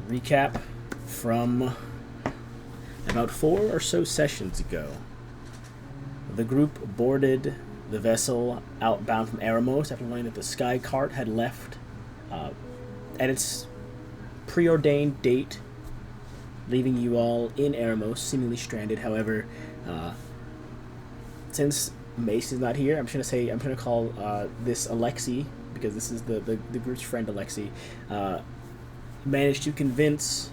recap from about 4 or so sessions ago. The group boarded the vessel outbound from Eremos after learning that the Sky Cart had left at its preordained date, leaving you all in Eremos, seemingly stranded. However, since Mace is not here, I'm just gonna call this Alexi, because this is the group's friend Alexi. Managed to convince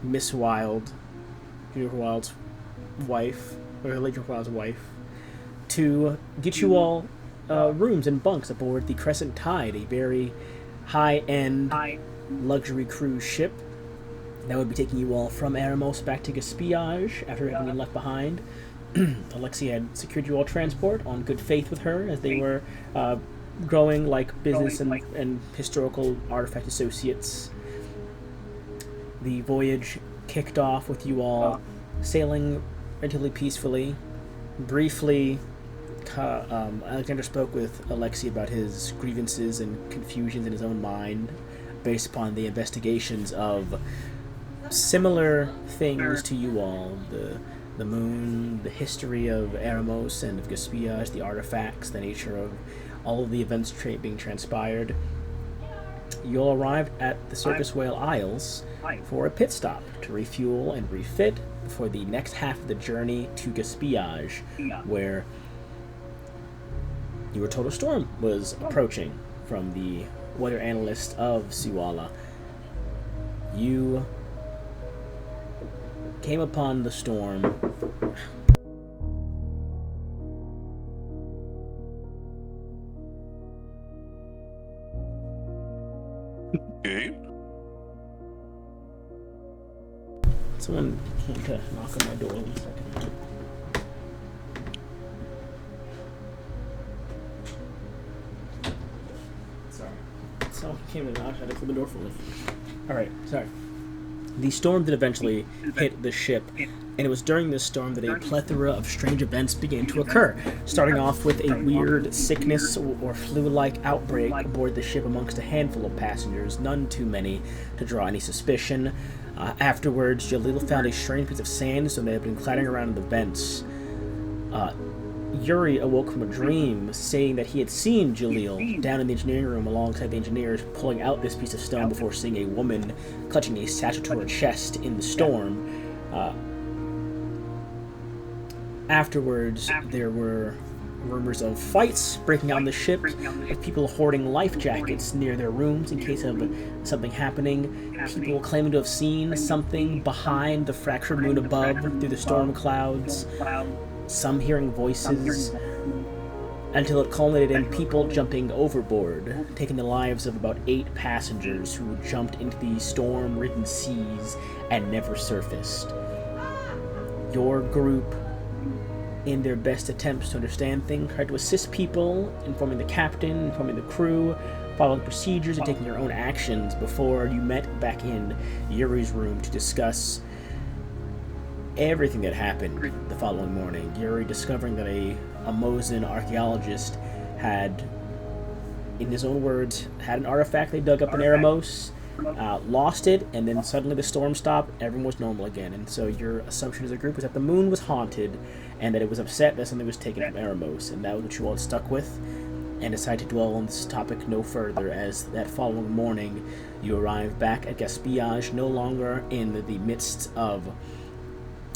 Miss Wild, Jennifer Wild's wife, or Jennifer Wild's wife, to get you all rooms and bunks aboard the Crescent Tide, a very high-end luxury cruise ship that would be taking you all from Eremos back to Gaspillage after having been left behind. Alexi had secured you all transport on good faith with her, as they were growing like business and historical artifact associates. The voyage kicked off with you all sailing relatively peacefully. Briefly, Alexander spoke with Alexi about his grievances and confusions in his own mind, based upon the investigations of similar things to you all: the moon, the history of Eremos and of Gaspillage, the artifacts, the nature of all of the events being transpired. You all arrived at the Circus Whale Isles for a pit stop to refuel and refit for the next half of the journey to Gaspillage, where you were told a storm was approaching from the weather analyst of Siwala. You came upon the storm. Okay. Someone came to knock on my door. 1 second. Sorry. Someone came to knock. I had to close the door for me. Alright, sorry. The storm did eventually hit the ship, and it was during this storm that a plethora of strange events began to occur, starting off with a weird sickness or flu-like outbreak aboard the ship amongst a handful of passengers, none too many to draw any suspicion. Afterwards, Jalil found a strange piece of sand, so they had been clattering around in the vents. Yuri awoke from a dream, saying that he had seen Jalil down in the engineering room alongside the engineers pulling out this piece of stone before seeing a woman clutching a satchel to her chest in the storm. Afterwards, there were rumors of fights breaking out on the ship, with people hoarding life jackets near their rooms in case of something happening, people claiming to have seen something behind the fractured moon above through the storm clouds, some hearing voices, until it culminated in people jumping overboard, taking the lives of about 8 passengers who jumped into the storm-ridden seas and never surfaced. Your group, in their best attempts to understand things, tried to assist people, informing the captain, informing the crew, following procedures, and taking your own actions before you met back in Yuri's room to discuss everything that happened the following morning. Yuri discovering that a Mosin archaeologist had, in his own words, had an artifact they dug up in Eremos, lost it, and then suddenly the storm stopped, everyone was normal again. And so your assumption as a group was that the moon was haunted, and that it was upset that something was taken from Eremos, and that was what you all had stuck with, and decided to dwell on this topic no further, as that following morning you arrived back at Gaspillage, no longer in the midst of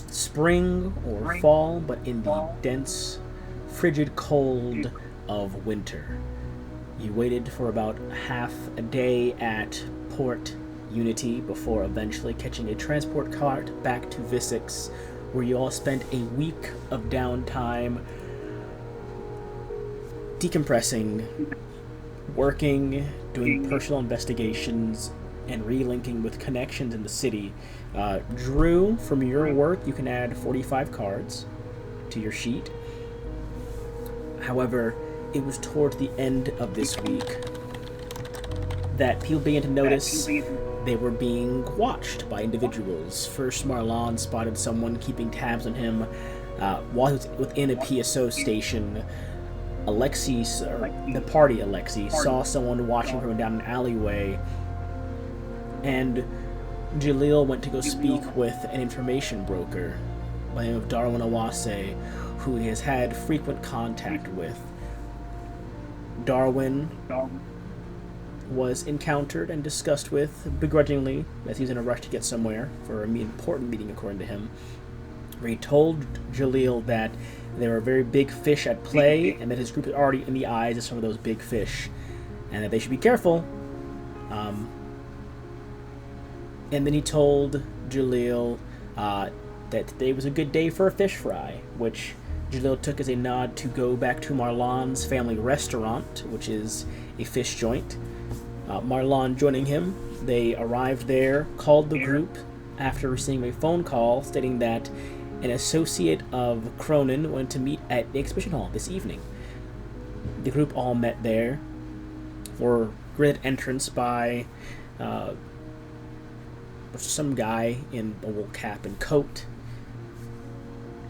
spring or fall, but in the dense, frigid cold of winter. You waited for about half a day at Port Unity before eventually catching a transport cart back to Visix, where you all spent a week of downtime decompressing, working, doing personal investigations, and relinking with connections in the city. Drew, from your work, you can add 45 cards to your sheet. However, it was towards the end of this week that people began to notice they were being watched by individuals. First, Marlon spotted someone keeping tabs on him while he was within a PSO station. Alexi, the party Alexi, saw someone watching from down an alleyway and Jaleel went to go speak with an information broker by the name of Darwin Awase, who he has had frequent contact with. Darwin was encountered and discussed with begrudgingly, as he was in a rush to get somewhere for an important meeting, according to him, where he told Jaleel that there were very big fish at play and that his group is already in the eyes of some of those big fish, and that they should be careful. And then he told Jaleel that today was a good day for a fish fry, which Jaleel took as a nod to go back to Marlon's family restaurant, which is a fish joint. Marlon joining him, they arrived there, called the group after receiving a phone call stating that an associate of Cronin went to meet at the exhibition hall this evening. The group all met there, were greeted entrance by some guy in a wool cap and coat,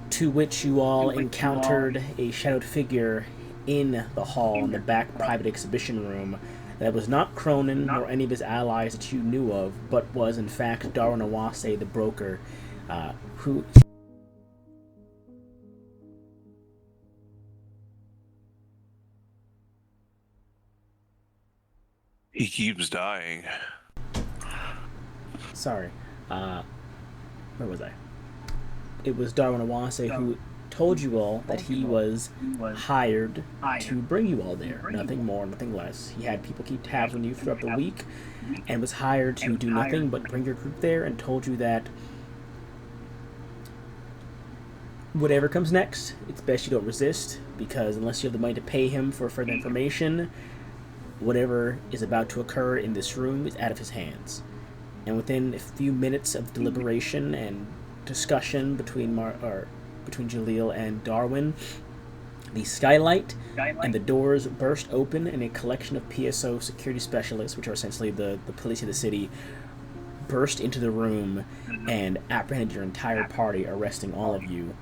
to which you all encountered a shadowed figure in the hall in the back private exhibition room that was not Cronin nor any of his allies that you knew of, but was in fact Darwin Awase, the broker, who... He keeps dying. Sorry. Where was I? It was Darwin Awase who told you all that he was hired to bring you all there. Nothing more, nothing less. He had people keep tabs on you throughout the week and was hired to do nothing but bring your group there, and told you that whatever comes next, it's best you don't resist, because unless you have the money to pay him for further information, whatever is about to occur in this room is out of his hands. And within a few minutes of deliberation and discussion between Jaleel and Darwin, the skylight and the doors burst open, and a collection of PSO security specialists, which are essentially the police of the city, burst into the room and apprehended your entire party, arresting all of you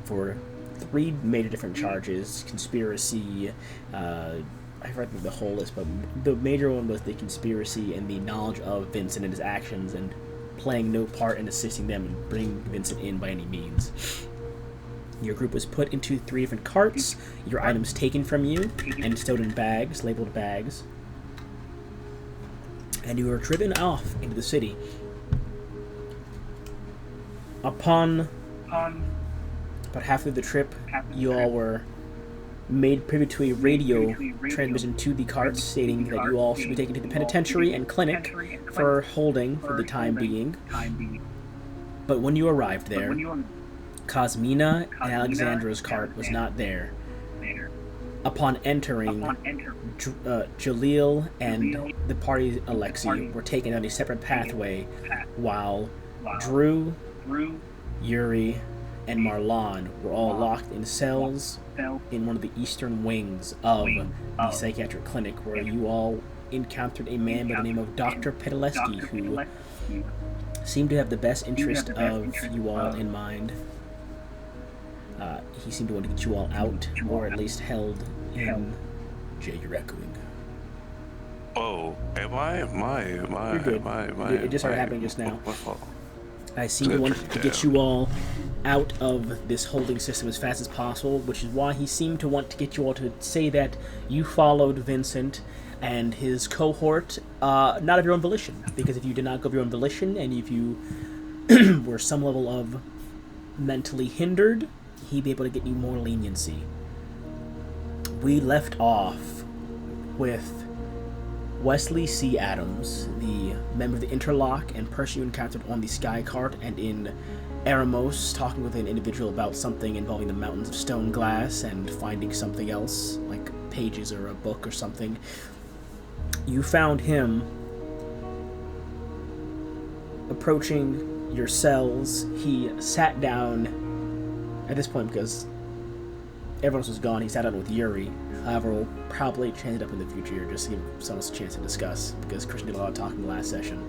for 3 major different charges: conspiracy, I forget the whole list, but the major one was the conspiracy and the knowledge of Vincent and his actions, and playing no part in assisting them and bringing Vincent in by any means. Your group was put into 3 different carts, your items taken from you and stowed in bags, labeled bags, and you were driven off into the city. Upon about halfway the trip, you all were made privy to a radio transmission to the carts stating that you all should be taken to the penitentiary and clinic for holding for the time being. But when you arrived there, Cosmina and Alexandra's cart was not there. Upon entering, Jaleel and the party Alexi were taken down a separate pathway, while Drew, Yuri, and Marlon were all locked in cells in one of the eastern wings of the psychiatric clinic, where you all encountered a man by the name of Dr. Pedaleski, who seemed to have the best interest of you all in mind. He seemed to want to get you all out, or at least held in jail. You're echoing. Oh, am I? You're good. It just started happening just now. I seem to want to get you all out of this holding system as fast as possible, which is why he seemed to want to get you all to say that you followed Vincent and his cohort, not of your own volition. Because if you did not go of your own volition, and if you were some level of mentally hindered, he'd be able to get you more leniency. We left off with Wesley C. Adams, the member of the Interlock and person you encountered on the Sky Cart and in Eremos, talking with an individual about something involving the mountains of stone glass and finding something else, like pages or a book or something. You found him approaching your cells. He sat down at this point because everyone else was gone. He sat down with Yuri. However, we'll probably change it up in the future just to give someone else a chance to discuss, because Christian did a lot of talking last session.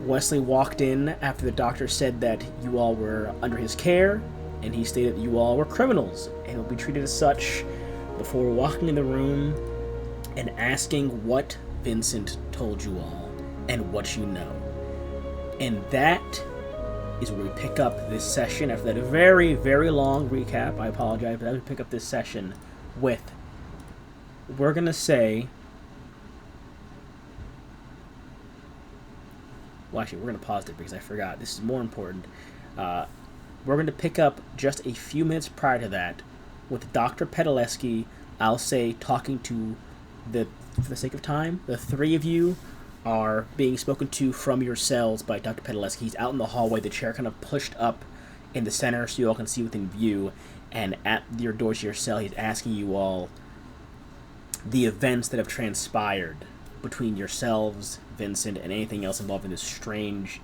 Wesley walked in after the doctor said that you all were under his care, and he stated that you all were criminals and will be treated as such, before walking in the room and asking what Vincent told you all. and what you know. And that is where we pick up this session after that very, very long recap. I apologize, but we pick up this session with, we're going to say, well, actually, we're going to pause it because I forgot. This is more important. We're going to pick up just a few minutes prior to that with Dr. Pedaleski, I'll say, talking to for the sake of time, the three of you are being spoken to from your cells by Dr. Pedaleski. He's out in the hallway, the chair kind of pushed up in the center so you all can see within view, and at your door to your cell, he's asking you all the events that have transpired between yourselves, Vincent, and anything else involved in this strange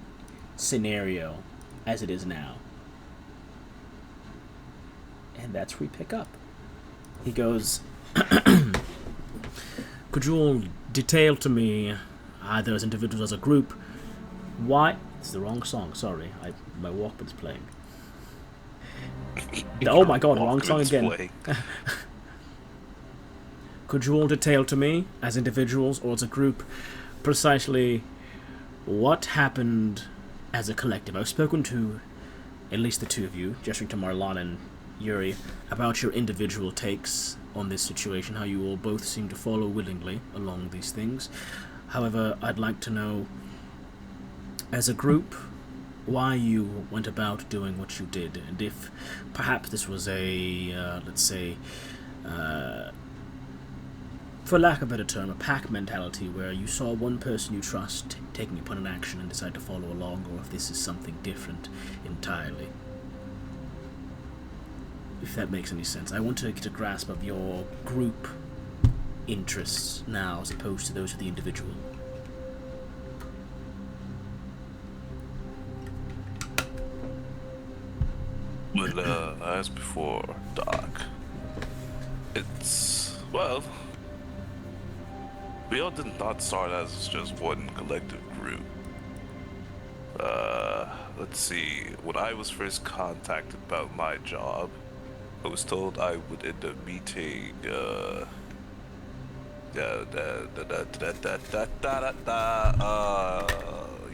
scenario as it is now. And that's where we pick up. He goes, could you all detail to me, either as individuals or as a group, why... It's the wrong song, sorry. My Walkman's playing. Oh my god, wrong song again. Could you all detail to me, as individuals or as a group, precisely what happened as a collective? I've spoken to at least the two of you, gesturing to Marlon and Yuri, about your individual takes on this situation, how you all both seem to follow willingly along these things. However, I'd like to know, as a group, why you went about doing what you did, and if perhaps this was a, let's say, for lack of a better term, a pack mentality where you saw one person you trust taking upon an action and decide to follow along, or if this is something different entirely. If that makes any sense. I want to get a grasp of your group interests now as opposed to those of the individual. Well, as before, Doc, it's, well, we all did not start as just one collective group. Let's see, when I was first contacted about my job, I was told I would end up meeting,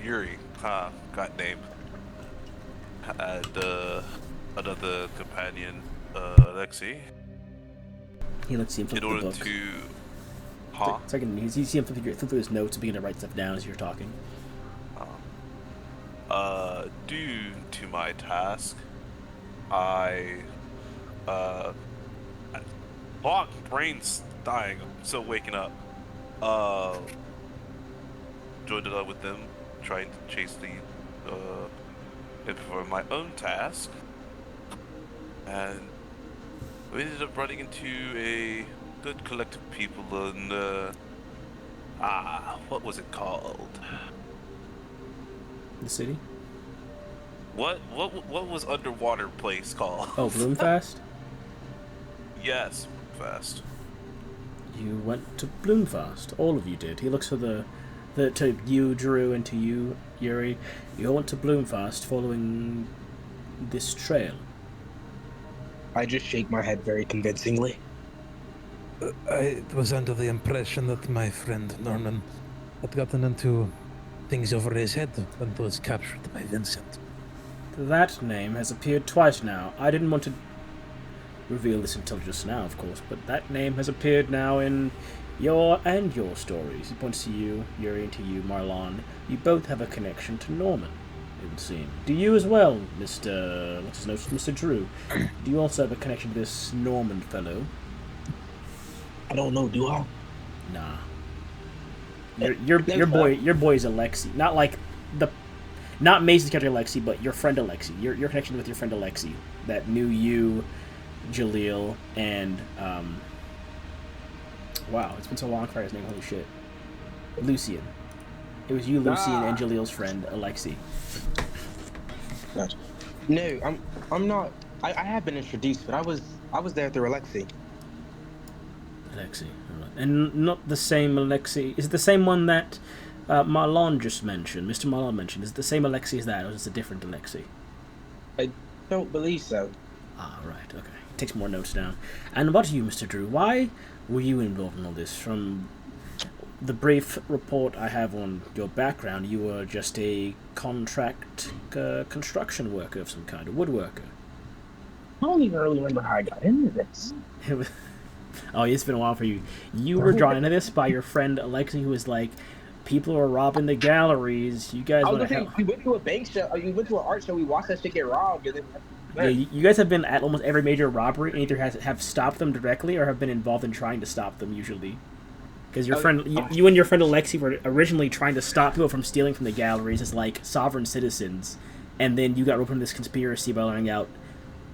Yuri, got name, and, another companion, Alexei. He lets you flip the book. In order to... You see him flip through his notes and begin to write stuff down as you're talking. Due to my task, brain's dying, I'm still waking up. Joined it up with them, trying to chase the, for my own task. And we ended up running into a good collective of people in, what was it called? The city? What was underwater place called? Oh, Bloomfast? Yes, Fast. You went to Bloomfast. All of you did. He looks for to you, Drew, and to you, Yuri. You all went to Bloomfast following this trail. I just shake my head very convincingly. I was under the impression that my friend Norman had gotten into things over his head when he was captured by Vincent. That name has appeared twice now. I didn't want to reveal this until just now, of course, but that name has appeared now in your stories. He points to you, Yuri, and to you, Marlon. You both have a connection to Norman, it would seem. Do you as well, Mr. What's his name? Mr. Drew? Do you also have a connection to this Norman fellow? I don't know, do I? Nah. Your boy is Alexei. Not Mason's character Alexei, but your friend Alexei. Your connection with your friend Alexei that knew you, Jaleel, and wow, it's been so long for his name. Holy shit, Lucian. It was you, Lucian, and Jaleel's friend Alexei. Gotcha. No, I'm not. I have been introduced, but I was there through Alexei. Alexei, and not the same Alexei. Is it the same one that Marlon just mentioned? Mr. Marlon mentioned. Is it the same Alexei as that, or is it a different Alexei? I don't believe so. Ah, right. Okay. Takes more notes down. And what about you, Mr. Drew? Why were you involved in all this? the brief report I have on your background, you were just a contract construction worker of some kind, a woodworker. I don't even really remember how I got into this. Oh, it's been a while for you. You were drawn into this by your friend Alexi, who was like, people are robbing the galleries. You guys I was want to gonna say, help? we went to a bank show. We went to an art show. We watched that shit get robbed. And then, Yeah, you guys have been at almost every major robbery, and either have stopped them directly or have been involved in trying to stop them. Usually, because your friend, you and your friend Alexi were originally trying to stop people from stealing from the galleries as like sovereign citizens, and then you got roped into this conspiracy by learning out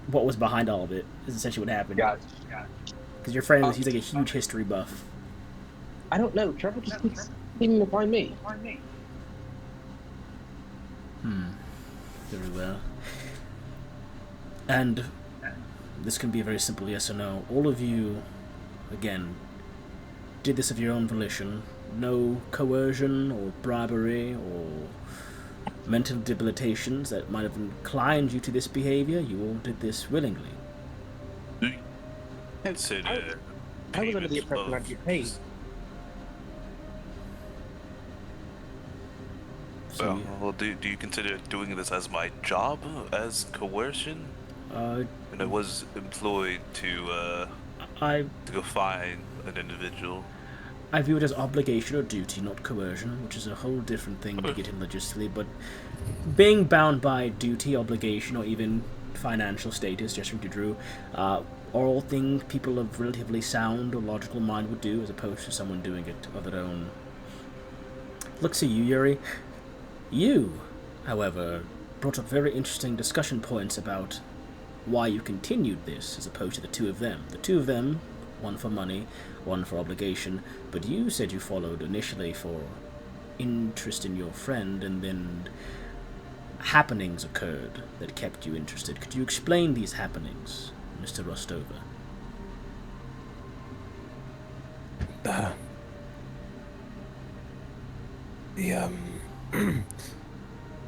what was behind all of it. Is essentially what happened. yeah. Because your friend, he's like a huge history buff. I don't know. Trevor just keeps seeming to find me. Very well. And this can be a very simple yes or no. All of you, again, did this of your own volition. No coercion or bribery or mental debilitations that might have inclined you to this behavior. You all did this willingly. Consider. I was under the payment impression I'd of- get paid. So, Well, do you consider doing this as my job, as coercion? And I was employed to go find an individual. I view it as obligation or duty, not coercion, which is a whole different thing to get in logistically, but being bound by duty, obligation, or even financial status, just from Drew, are all things people of relatively sound or logical mind would do, as opposed to someone doing it of their own. Look to you, Yuri. You, however, brought up very interesting discussion points about why you continued this, as opposed to the two of them. The two of them, one for money, one for obligation, but you said you followed initially for interest in your friend, and then happenings occurred that kept you interested. Could you explain these happenings, Mr. Rostova?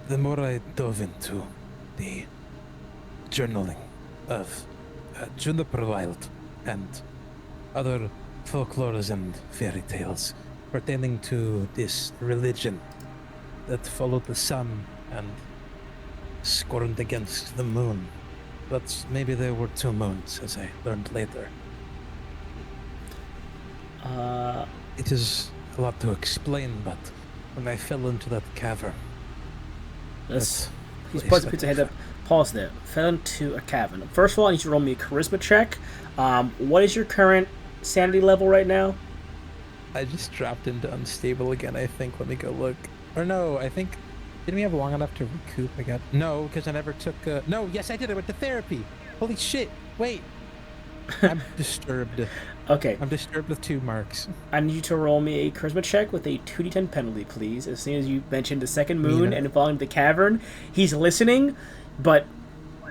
The more I dove into the journaling of Juniper Wild and other folklores and fairy tales pertaining to this religion that followed the sun and scorned against the moon. But maybe there were two moons, as I learned later. It is a lot to explain, but when I fell into that cavern... He's place puts that a head up. Pause there. Fell into a cavern. First of all, I need you to roll me a charisma check. What is your current sanity level right now? I just dropped into unstable again, I think. Let me go look. Or no, I think... Didn't we have long enough to recoup? No, because I never took... No, yes, I did. I went to therapy. Holy shit. Wait. I'm disturbed. Okay. I'm disturbed with 2 marks. I need you to roll me a charisma check with a 2d10 penalty, please. As soon as you mentioned the second moon and falling into the cavern, he's listening, but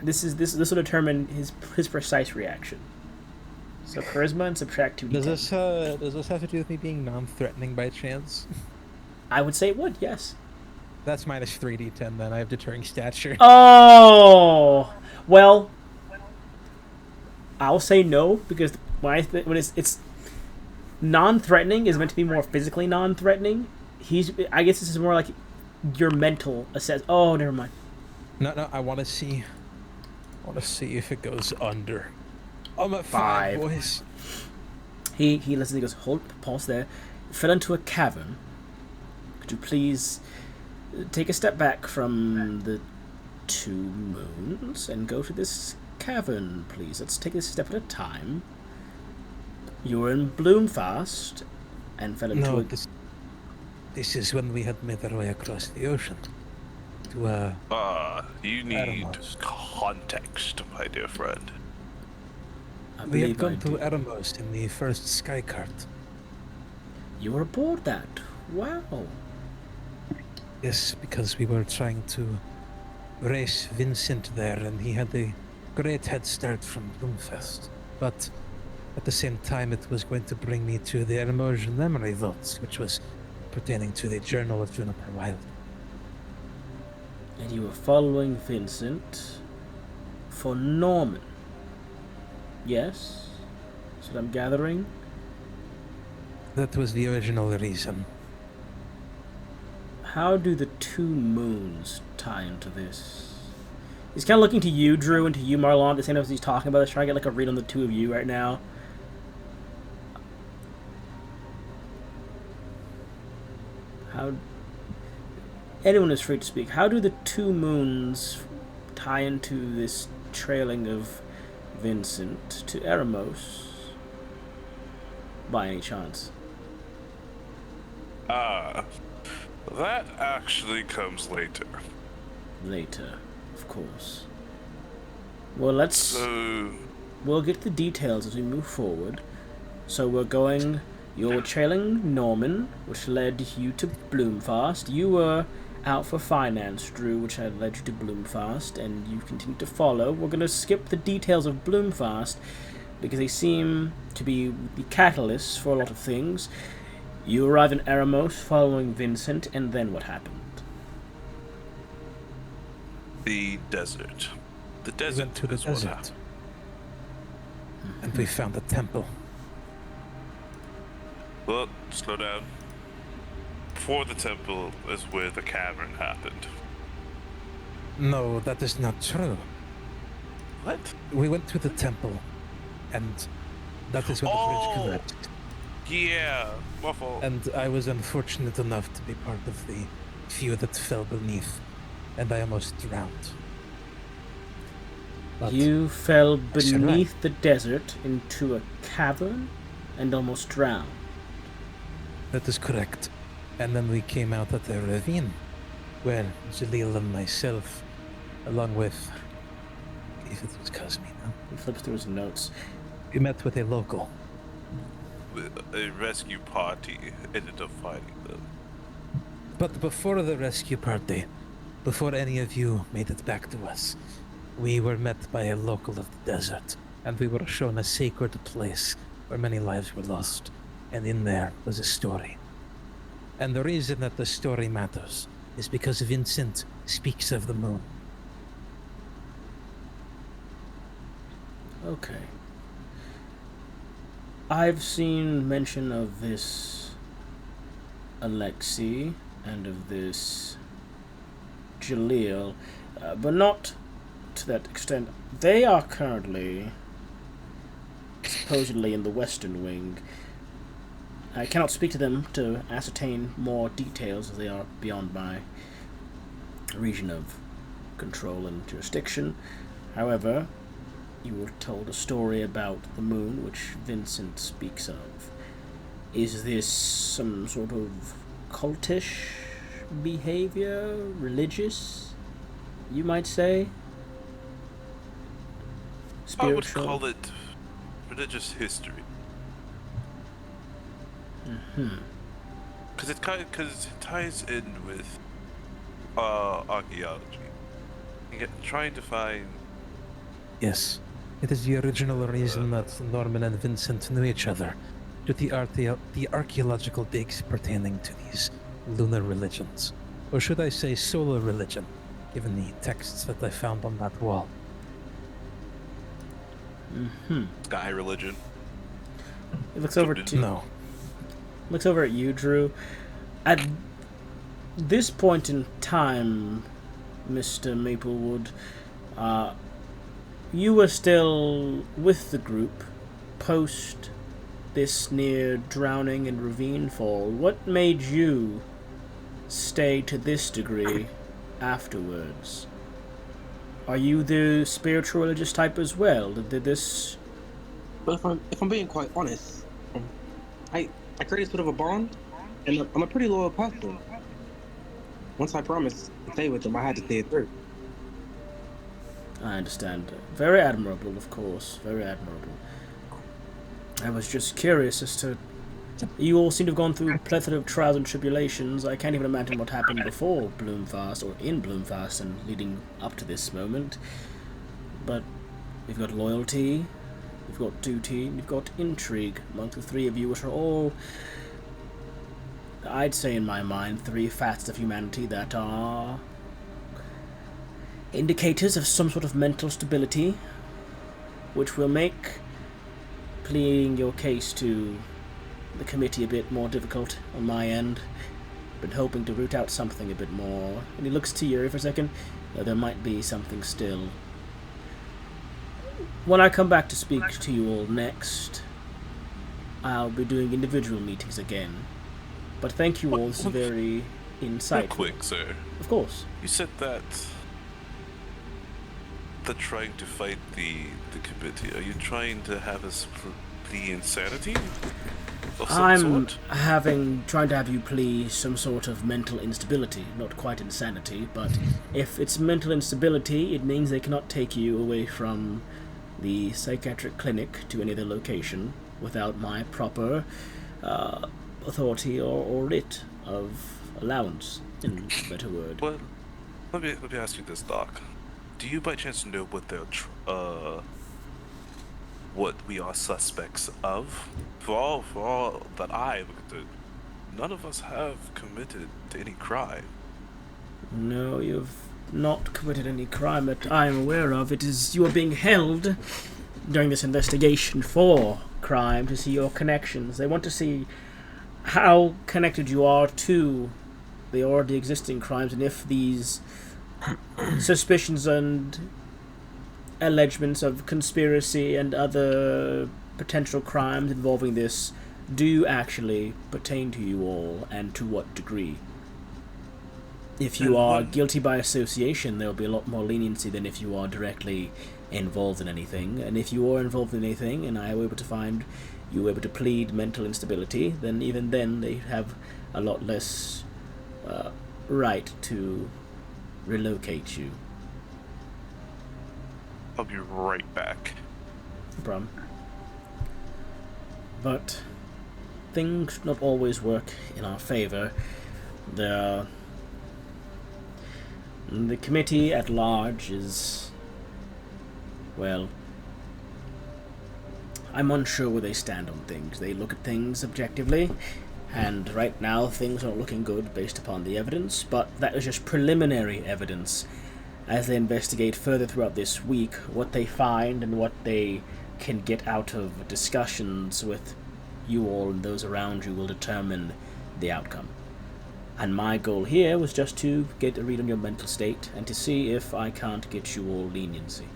this will determine his precise reaction. So charisma and subtract 2d10. Does this have to do with me being non-threatening by chance? I would say it would, yes. That's minus 3d10 then. I have deterring stature. Oh! Well, I'll say no, because when it's non-threatening is meant to be more physically non-threatening. I guess this is more like your mental assess. Oh, never mind. No, I want to see if it goes under. I'm at 5, boys. He listens. He goes, pause there. Fell into a cavern. Could you please take a step back from the 2 moons and go to this cavern, please? Let's take this step at a time. You were in Bloomfast and fell into a... This is when we had made our way across the ocean to you need Eremos. context, my dear friend. We had gone to Eremos in the first sky cart. You were aboard that. Wow. Yes, because we were trying to race Vincent there, and he had a great head start from Bloomfest. But at the same time, it was going to bring me to the Ermosian Memory Vaults, which was pertaining to the Journal of Juniper Wild. And you were following Vincent for Norman. Yes? That's what I'm gathering. That was the original reason. How do the two moons tie into this? He's kind of looking to you, Drew, and to you, Marlon, at the same time as he's talking about this, trying to get like a read on the two of you right now. How... Anyone is free to speak. How do the two moons tie into this trailing of Vincent to Eremos? By any chance? That actually comes later. Later, of course. Well, we'll get the details as we move forward. So we're going... You're trailing Norman, which led you to Bloomfast. You were out for finance, Drew, which had led you to Bloomfast, and you continue to follow. We're going to skip the details of Bloomfast, because they seem to be the catalysts for a lot of things. You arrive in Eremos following Vincent, and then what happened? The desert. The We desert went to the is what desert. happened. And we found a temple. Well, slow down. Before the temple is where the cavern happened. No, that is not true. What? We went to the temple, and that is when the bridge collapsed. Yeah, my fault. And I was unfortunate enough to be part of the few that fell beneath, and I almost drowned. But You fell survived. beneath the desert into a cavern and almost drowned. that is correct. And then we came out at a ravine, where Jalil and myself, along with, if it was Cosme now, He flips through his notes. we met with a local. A rescue party ended up fighting them. But before the rescue party, before any of you made it back to us, we were met by a local of the desert, and we were shown a sacred place where many lives were lost, and in there was a story. And the reason that the story matters is because Vincent speaks of the moon. Okay. I've seen mention of this Alexei and of this Jalil, but not to that extent. They are currently supposedly in the Western Wing. I cannot speak to them to ascertain more details, as they are beyond my region of control and jurisdiction. However, you were told a story about the moon, which Vincent speaks of. Is this some sort of cultish behavior? Religious, you might say? Spiritual? I would call it religious history. Because it ties in with archaeology. Trying to find. Yes, it is the original reason that Norman and Vincent knew each other, to the archaeological digs pertaining to these lunar religions. Or should I say solar religion, given the texts that I found on that wall. Sky religion. He looks over to No. looks over at you, Drew. At this point in time, Mr. Maplewood, you were still with the group post this near drowning and ravine fall. What made you stay to this degree afterwards? Are you the spiritual religious type as well? Did this... But if I'm being quite honest, I created sort of a bond, and I'm a pretty loyal person. Once I promised to stay with them, I had to stay it through. I understand. Very admirable, of course. Very admirable. I was just curious as to... You all seem to have gone through a plethora of trials and tribulations. I can't even imagine what happened before Bloomfast, or in Bloomfast, and leading up to this moment. But we've got loyalty, we've got duty, we've got intrigue amongst the three of you, which are all, I'd say in my mind, three facets of humanity that are indicators of some sort of mental stability, which will make pleading your case to the committee a bit more difficult on my end. Been hoping to root out something a bit more. And he looks to you for a second. There might be something still. When I come back to speak to you all next, I'll be doing individual meetings again. But thank you all, it's very insightful. Real quick, sir. Of course. You said that they're trying to fight the committee. Are you trying to have us plea insanity? Of some I'm sort? trying to have you plea some sort of mental instability. Not quite insanity, but if it's mental instability, it means they cannot take you away from the psychiatric clinic to any other location without my proper authority or writ of allowance, in a better word. Well, let me ask you this, Doc. Do you by chance know what they're what we are suspects of? For all that I looked at, none of us have committed any crime. No, you've not committed any crime that I am aware of. It is you are being held during this investigation for crime to see your connections. They want to see how connected you are to the already existing crimes, and if these suspicions and allegements of conspiracy and other potential crimes involving this do actually pertain to you all, and to what degree. If you are guilty by association, there will be a lot more leniency than if you are directly involved in anything. And if you are involved in anything, and I were able to find you were able to plead mental instability, then even then they have a lot less right to relocate you. I'll be right back. No problem. But things not always work in our favor. The committee at large is, well, I'm unsure where they stand on things. They look at things objectively, and right now things aren't looking good based upon the evidence, but that is just preliminary evidence. As they investigate further throughout this week, what they find and what they can get out of discussions with you all and those around you will determine the outcome. And my goal here was just to get a read on your mental state and to see if I can't get you all leniency.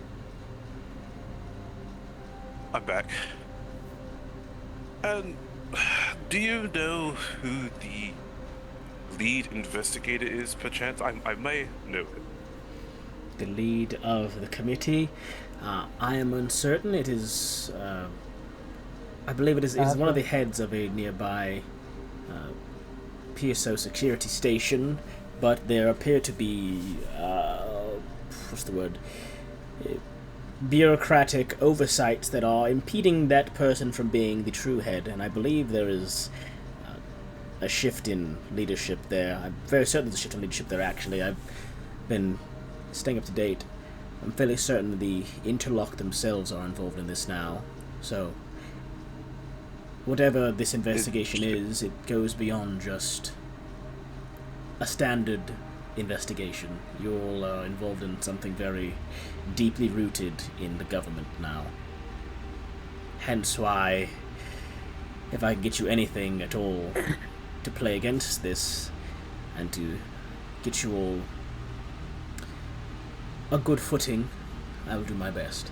I'm back. And do you know who the lead investigator is, perchance? I may know him. The lead of the committee, I am uncertain. It is, I believe it is one of the heads of a nearby PSO security station, but there appear to be, what's the word, bureaucratic oversights that are impeding that person from being the true head, and I believe there is a shift in leadership there. I'm very certain there's a shift in leadership there, actually. I've been staying up to date. I'm fairly certain the Interlock themselves are involved in this now, so whatever this investigation is, it goes beyond just a standard investigation. You're all involved in something very deeply rooted in the government now. Hence why, if I can get you anything at all to play against this, and to get you all a good footing, I will do my best.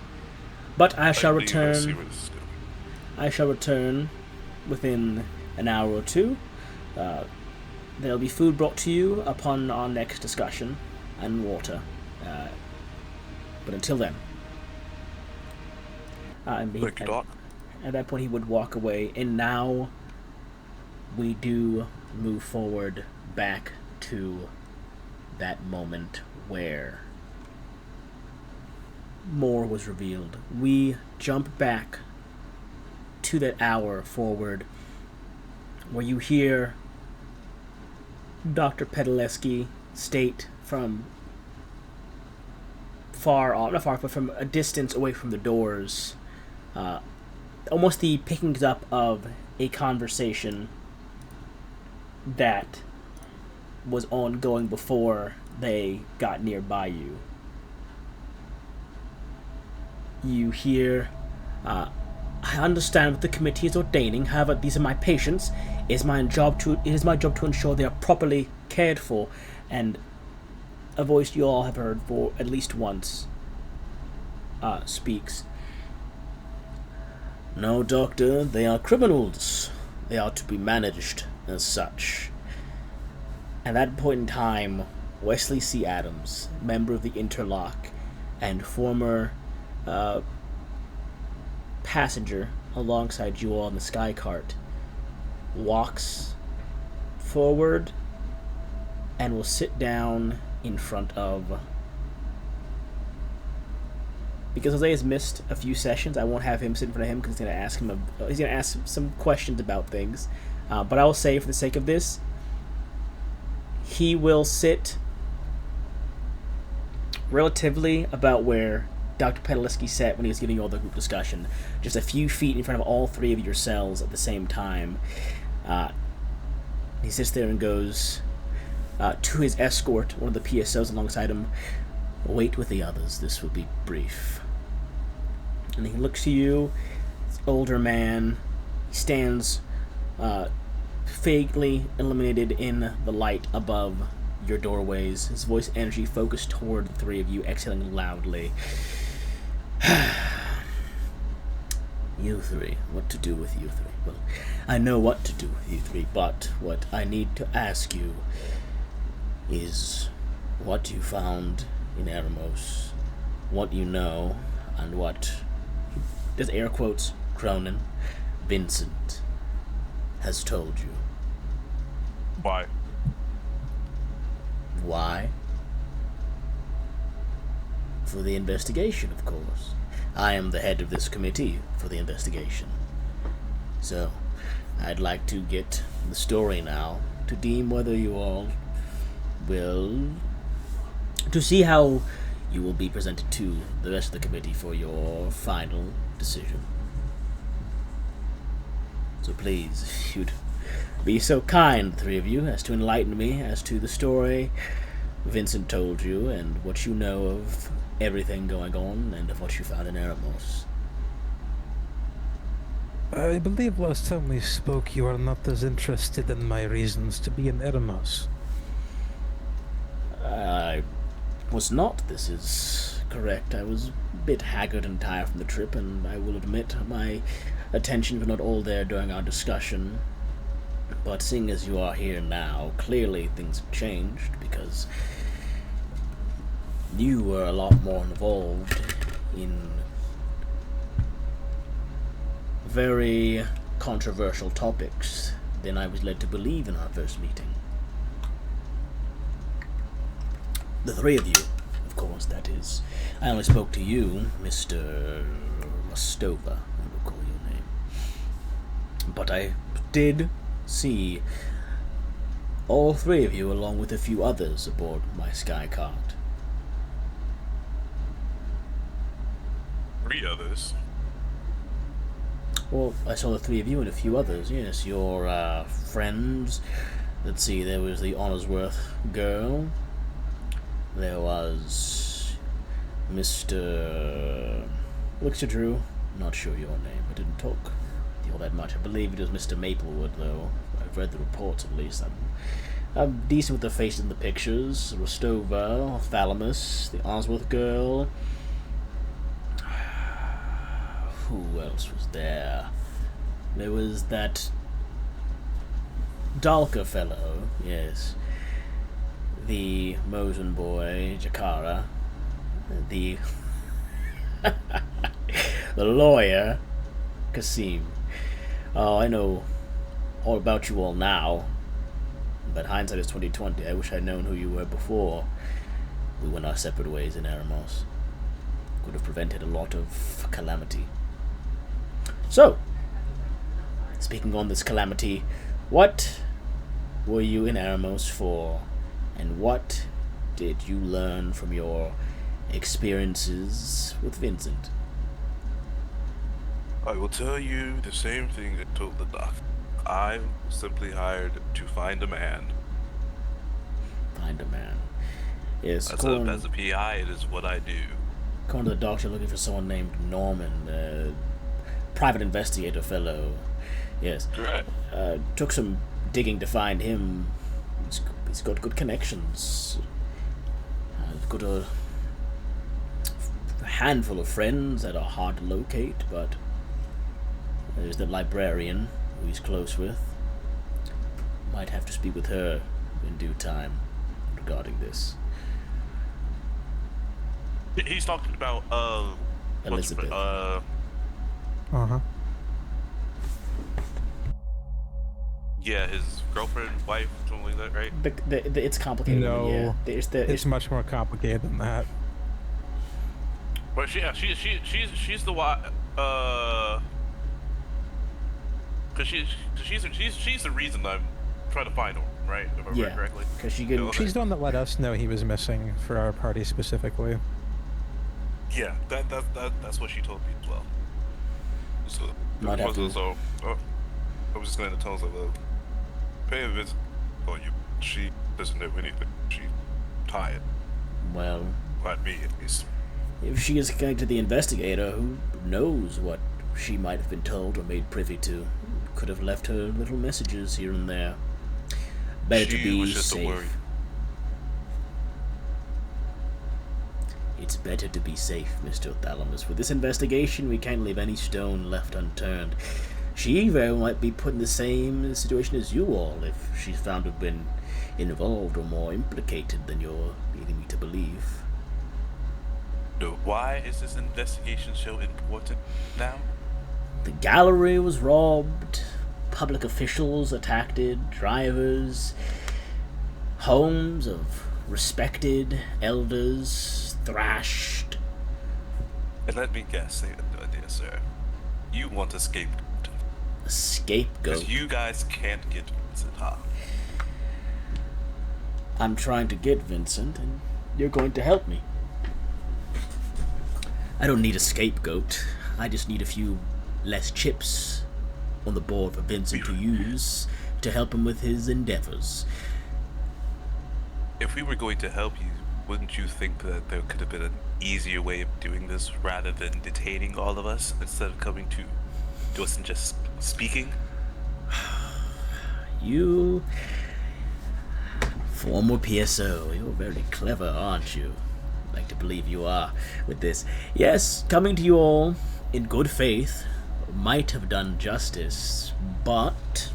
But I shall return. I shall return within an hour or two. There'll be food brought to you upon our next discussion, and water. But until then, Thank you, Doc. At that point, he would walk away, and now we do move forward back to that moment where more was revealed. We jump back to that hour forward where you hear Dr. Pedaleski state from far off, not far, but from a distance away from the doors, almost the pickings up of a conversation that was ongoing before they got nearby you. You hear I understand what the committee is ordaining. However, these are my patients. It is my job to ensure they are properly cared for. And a voice you all have heard for at least once speaks. No, Doctor, they are criminals. They are to be managed as such. At that point in time, Wesley C. Adams, member of the Interlock and former passenger alongside you all in the sky cart, walks forward and will sit down in front of... Because Jose has missed a few sessions, I won't have him sit in front of him because he's gonna ask some questions about things. But I will say, for the sake of this, he will sit relatively about where Dr. Pedaleski sat when he was giving you all the group discussion, just a few feet in front of all three of your cells at the same time. He sits there and goes to his escort, one of the PSOs alongside him. Wait with the others, this will be brief. And he looks to you, this older man. He stands vaguely illuminated in the light above your doorways, his voice energy focused toward the three of you, exhaling loudly. You three, what to do with you three? Well, I know what to do with you three, but what I need to ask you is what you found in Eremos, what you know, and what, there's air quotes, Cronin, Vincent, has told you. Why? Why? For the investigation, of course. I am the head of this committee for the investigation. So, I'd like to get the story now to deem whether you all will... to see how you will be presented to the rest of the committee for your final decision. So please, if you'd be so kind, the three of you, as to enlighten me as to the story Vincent told you and what you know of everything going on and of what you found in Eremos. I believe last time we spoke you are not as interested in my reasons to be in Eremos. I was not, this is correct. I was a bit haggard and tired from the trip, and I will admit my attention was not all there during our discussion. But seeing as you are here now, clearly things have changed, because you were a lot more involved in very controversial topics than I was led to believe in our first meeting. The three of you, of course, that is. I only spoke to you, Mr. Rostova, I will call your name. But I did see all three of you along with a few others aboard my sky cart. 3 others? Well, I saw the three of you and a few others, yes. Your friends. Let's see, there was the Honorsworth girl. There was Mr. Looks to Drew. Not sure your name. I didn't talk to you all that much. I believe it was Mr. Maplewood, though. I've read the reports at least. I'm decent with the face in the pictures. Rostova, Thalamus, the Honorsworth girl. Who else was there? There was that Dalka fellow, yes. The Mosen boy, Jakara. The the lawyer, Kasim. Oh, I know all about you all now. But hindsight is 20/20. I wish I'd known who you were before we went our separate ways in Eremos. Could have prevented a lot of calamity. So, speaking on this calamity, what were you in Eremos for, and what did you learn from your experiences with Vincent? I will tell you the same thing I told the doc. I'm simply hired to find a man. Find a man. Yes, As a PI, it is what I do. according to the doctor, looking for someone named Norman. private investigator fellow. Yes. Right. Took some digging to find him. He's got good connections. He's got a handful of friends that are hard to locate, but there's the librarian who he's close with. Might have to speak with her in due time regarding this. He's talking about Elizabeth. Uh-huh. Yeah, his girlfriend, wife, something like that, right? It's complicated. No, yeah. it's much more complicated than that. But she's the one. Cause she's the reason I'm trying to find her, right? If I remember correctly. Because she could. She's the one that let us know he was missing for our party specifically. Yeah, that's what she told me as well. So, Might have to- so I was just going to tell her that pay a visit on you. She doesn't know anything. She's tired. Well, Like me, at least. if she is connected to the investigator, who knows what she might have been told or made privy to? Could have left her little messages here and there. Better to She be was just a safe. worry. It's better to be safe, Mr. Thalamus. With this investigation, we can't leave any stone left unturned. She very well might be put in the same situation as you all if she's found to have been involved or more implicated than you're leading me to believe. No, why is this investigation so important now? The gallery was robbed, public officials attacked it, drivers, homes of respected elders thrashed. And let me guess, dear sir, you want a scapegoat. A scapegoat. Because you guys can't get Vincent, huh? I'm trying to get Vincent, and you're going to help me. I don't need a scapegoat. I just need a few less chips on the board for Vincent to use to help him with his endeavors. If we were going to help you, wouldn't you think that there could have been an easier way of doing this rather than detaining all of us instead of coming to us and just speaking? You, former PSO, you're very clever, aren't you? I'd like to believe you are with this. Yes, coming to you all in good faith might have done justice, but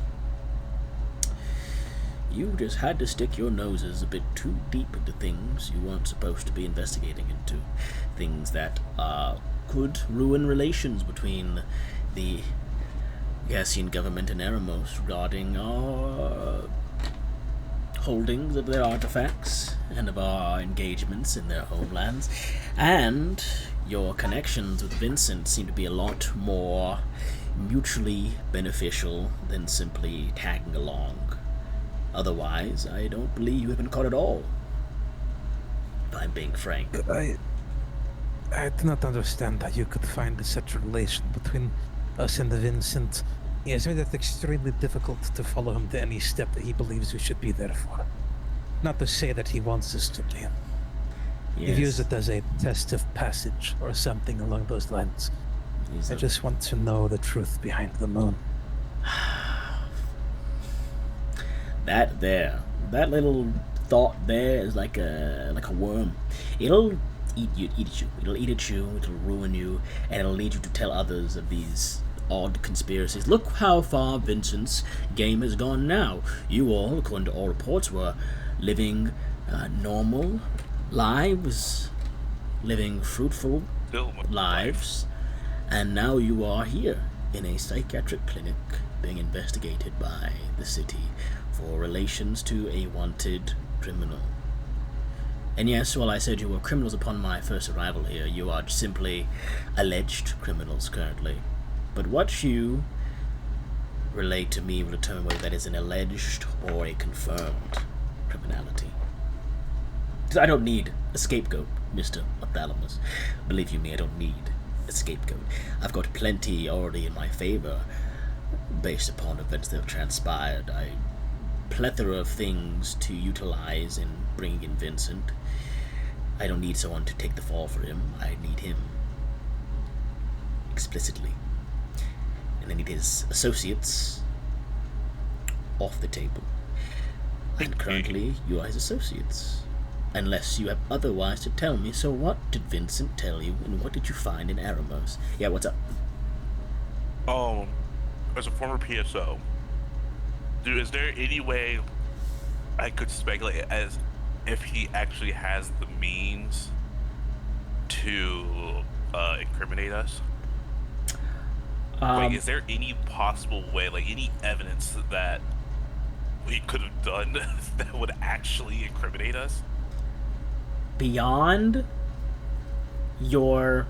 you just had to stick your noses a bit too deep into things you weren't supposed to be investigating into. Things that could ruin relations between the Gassian government and Eremos regarding our holdings of their artifacts and of our engagements in their homelands. And your connections with Vincent seem to be a lot more mutually beneficial than simply tagging along. Otherwise, I don't believe you have been caught at all, if I'm being frank. I do not understand how you could find such a relation between us and the Vincent. He has made it extremely difficult to follow him to any step that he believes we should be there for. Not to say that he wants us to be. He views it as a test of passage or something along those lines. I just want to know the truth behind the moon. That little thought there is like a worm. It'll eat you. It'll eat at you. It'll ruin you, and it'll lead you to tell others of these odd conspiracies. Look how far Vincent's game has gone now. You all, according to all reports, were living normal lives, living fruitful lives, and now you are here in a psychiatric clinic being investigated by the city for relations to a wanted criminal. And yes, while I said you were criminals upon my first arrival here, you are simply alleged criminals currently. But what you relate to me will determine whether that is an alleged or a confirmed criminality. I don't need a scapegoat, Mr. Thalamus. Believe you me, I don't need a scapegoat. I've got plenty already in my favor based upon events that have transpired. Plethora of things to utilize in bringing in Vincent. I don't need someone to take the fall for him. I need him explicitly. and I need his associates off the table. And currently, you are his associates. Unless you have otherwise to tell me. So what did Vincent tell you, and what did you find in Aramos? Yeah, what's up? As a former PSO, dude, is there any way I could speculate as if he actually has the means to incriminate us? Like, is there any possible way, like any evidence that we could have done that would actually incriminate us? Beyond your...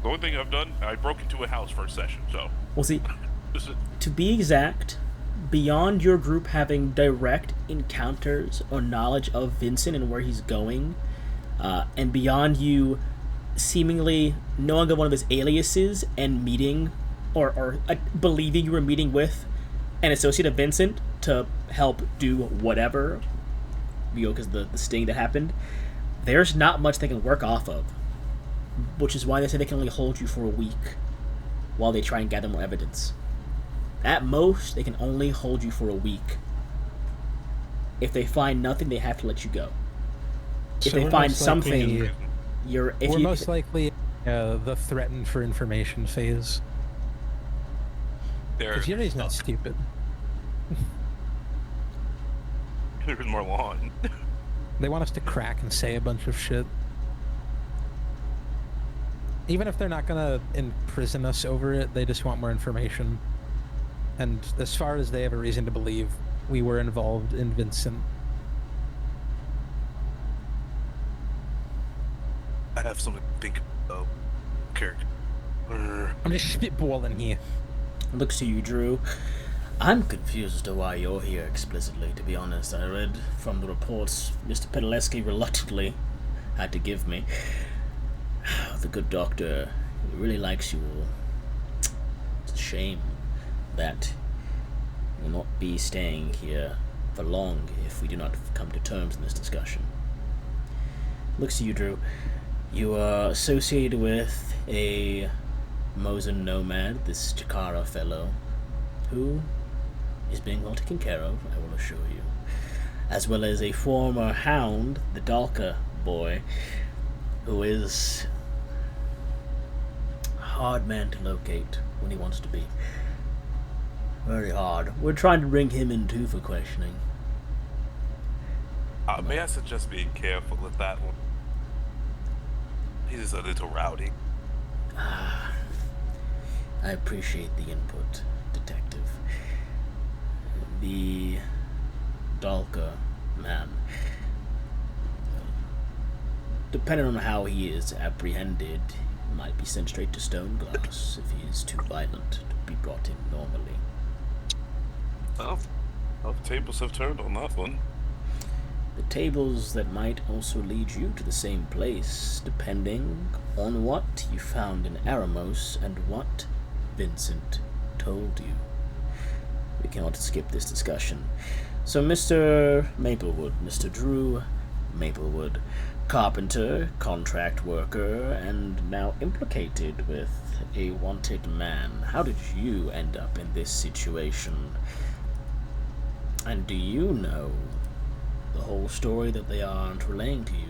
The only thing I've done, I broke into a house for a session, so... Well, see, to be exact, beyond your group having direct encounters or knowledge of Vincent and where he's going, and beyond you seemingly knowing of one of his aliases and meeting, or believing you were meeting with an associate of Vincent to help do whatever, because the sting that happened, there's not much they can work off of. Which is why they say they can only hold you for a week while they try and gather more evidence. At most, they can only hold you for a week. If they find nothing, they have to let you go. If So they we're find most something, likely- you're... We're most likely the threatened for information phase. Because Yuri's not stupid. There's more lawn. They want us to crack and say a bunch of shit. Even if they're not gonna imprison us over it, they just want more information. And as far as they have a reason to believe, we were involved in Vincent. I have something to think about, Kirk. I'm just spitballing here. Looks to you, Drew. I'm confused as to why you're here explicitly, to be honest. I read from the reports Mr. Pedaleski reluctantly had to give me. The good doctor really likes you all. It's a shame that you'll not be staying here for long if we do not come to terms in this discussion. Looks to you, Drew. You are associated with a Mosin nomad, this Chikara fellow, who is being well taken care of, I will assure you, as well as a former hound, the Dalka boy, who is a hard man to locate when he wants to be. Very hard. We're trying to bring him in too for questioning. May I suggest being careful with that one? He's a little rowdy. I appreciate the input, Detective. The Dalka man, depending on how he is apprehended, might be sent straight to Stoneglass if he is too violent to be brought in normally. Well, the tables have turned on that one. The tables that might also lead you to the same place, depending on what you found in Aramos and what Vincent told you. We cannot skip this discussion. So Mr. Maplewood, Mr. Drew Maplewood, carpenter, contract worker, and now implicated with a wanted man. How did you end up in this situation? And do you know the whole story that they aren't relaying to you?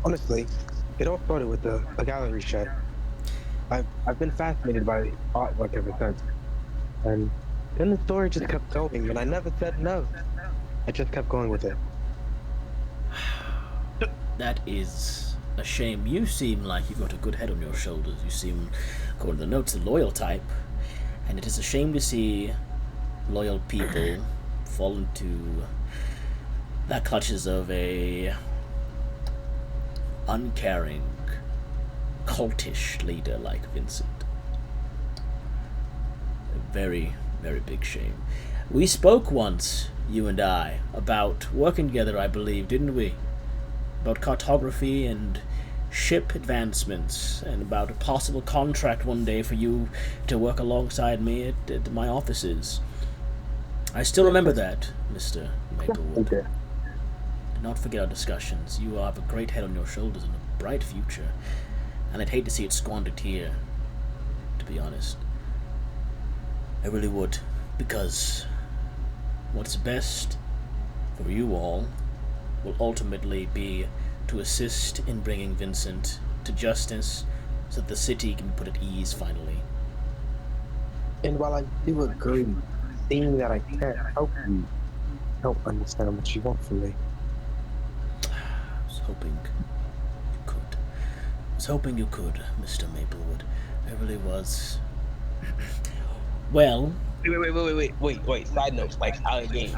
Honestly, it all started with a gallery show. I've been fascinated by artwork ever since. And then the story just kept going, and I never said no. I just kept going with it. That is a shame. You seem like you've got a good head on your shoulders. You seem, according to the notes, a loyal type. And it is a shame to see loyal people fall into the clutches of a uncaring, cultish leader like Vincent. A very, very big shame. We spoke once, you and I, about working together, I believe, didn't we? About cartography and ship advancements, and about a possible contract one day for you to work alongside me at my offices. I still remember that, Mr. Maplewood. Okay. Do not forget our discussions. You have a great head on your shoulders and a bright future, and I'd hate to see it squandered here, to be honest. I really would, because what's best for you all will ultimately be to assist in bringing Vincent to justice so that the city can be put at ease finally. And while I do agree, seeing that I can't help you, help understand what you want from me. I was hoping you could. I was hoping you could, Mr. Maplewood. I really was. Well, Wait. Side note, like out of game.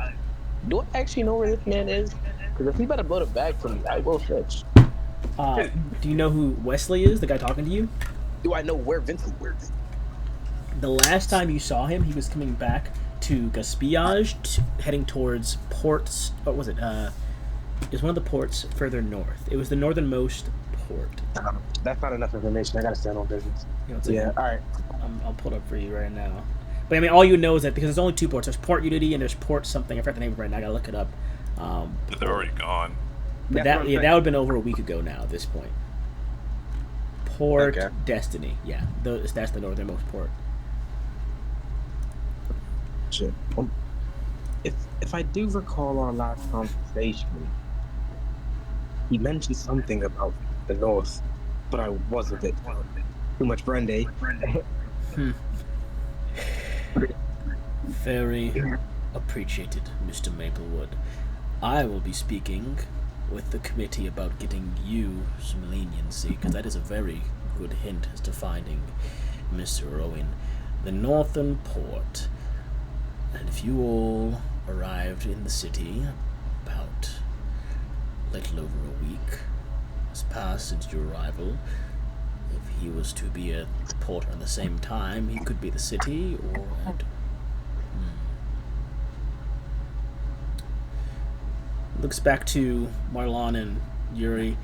Do I actually know where this man is? Because if he better blow the bag for me, I will switch. do you know who Wesley is, the guy talking to you? Do I know where Vincent is? The last time you saw him, he was coming back to Gaspillage, heading towards ports. What was it? It was one of the ports further north. It was the northernmost port. That's not enough information. I gotta stand on business. You know, Yeah, all right. I'll pull it up for you right now. But I mean, all you know is that because there's only two ports. There's Port Unity and there's Port something. I forgot the name of it right now. I gotta look it up. They're already gone. But that would have been over a week ago now at this point. Port Destiny. Yeah, that's the northernmost port. Shit. If I do recall our last conversation, he mentioned something about the north, but I was a bit too much brandy. Very appreciated, Mr. Maplewood. I will be speaking with the committee about getting you some leniency, because that is a very good hint as to finding Mr. Owen. The northern port. And if you all arrived in the city about a little over a week has passed since your arrival, if he was to be at the port at the same time, he could be at the city or at... Looks back to Marlon and Yuri.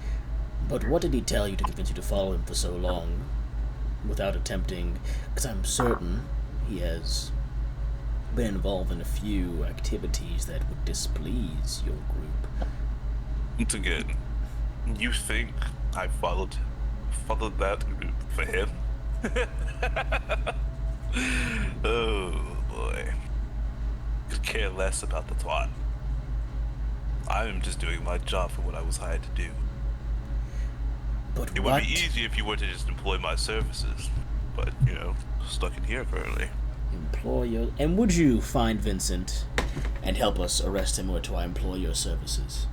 But what did he tell you to convince you to follow him for so long without attempting? Because I'm certain he has been involved in a few activities that would displease your group. Once again, you think I followed that group for him? Oh boy. Could care less about the twat. I am just doing my job for what I was hired to do. But it would be easy if you were to just employ my services, but, you know, stuck in here currently. Employ your... And would you find Vincent and help us arrest him, or do I employ your services?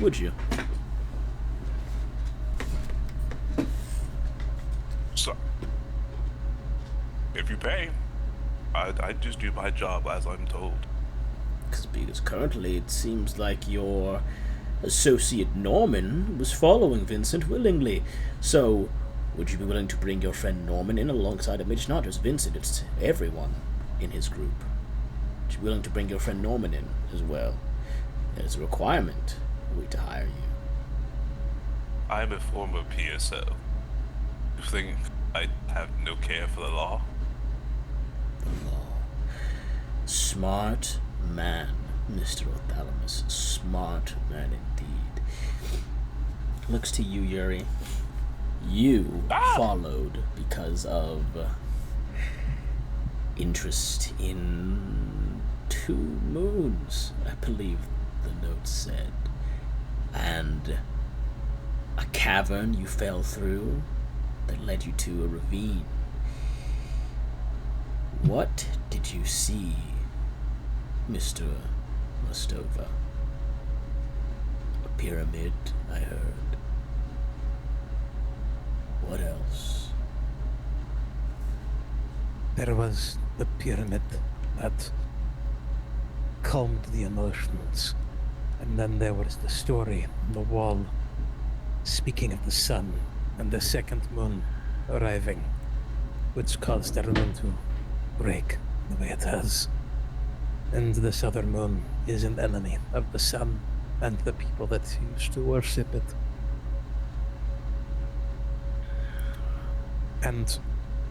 Would you? So, if you pay, I'd just do my job as I'm told. Because currently it seems like your associate Norman was following Vincent willingly. So, would you be willing to bring your friend Norman in alongside him? It's not just Vincent, it's everyone in his group. Would you be willing to bring your friend Norman in as well? It is a requirement for we to hire you. I'm a former PSO. You think I have no care for the law? The law. Smart man, Mr. Othalamus. Smart man indeed. Looks to you, Yuri. You followed because of interest in 2 moons, I believe the note said. And a cavern you fell through that led you to a ravine. What did you see, Mr. Mostova? A pyramid, I heard. What else? There was the pyramid that calmed the emotions. And then there was the story on the wall, speaking of the sun and the second moon arriving, which caused everyone to break the way it has. And this other moon is an enemy of the sun and the people that used to worship it. And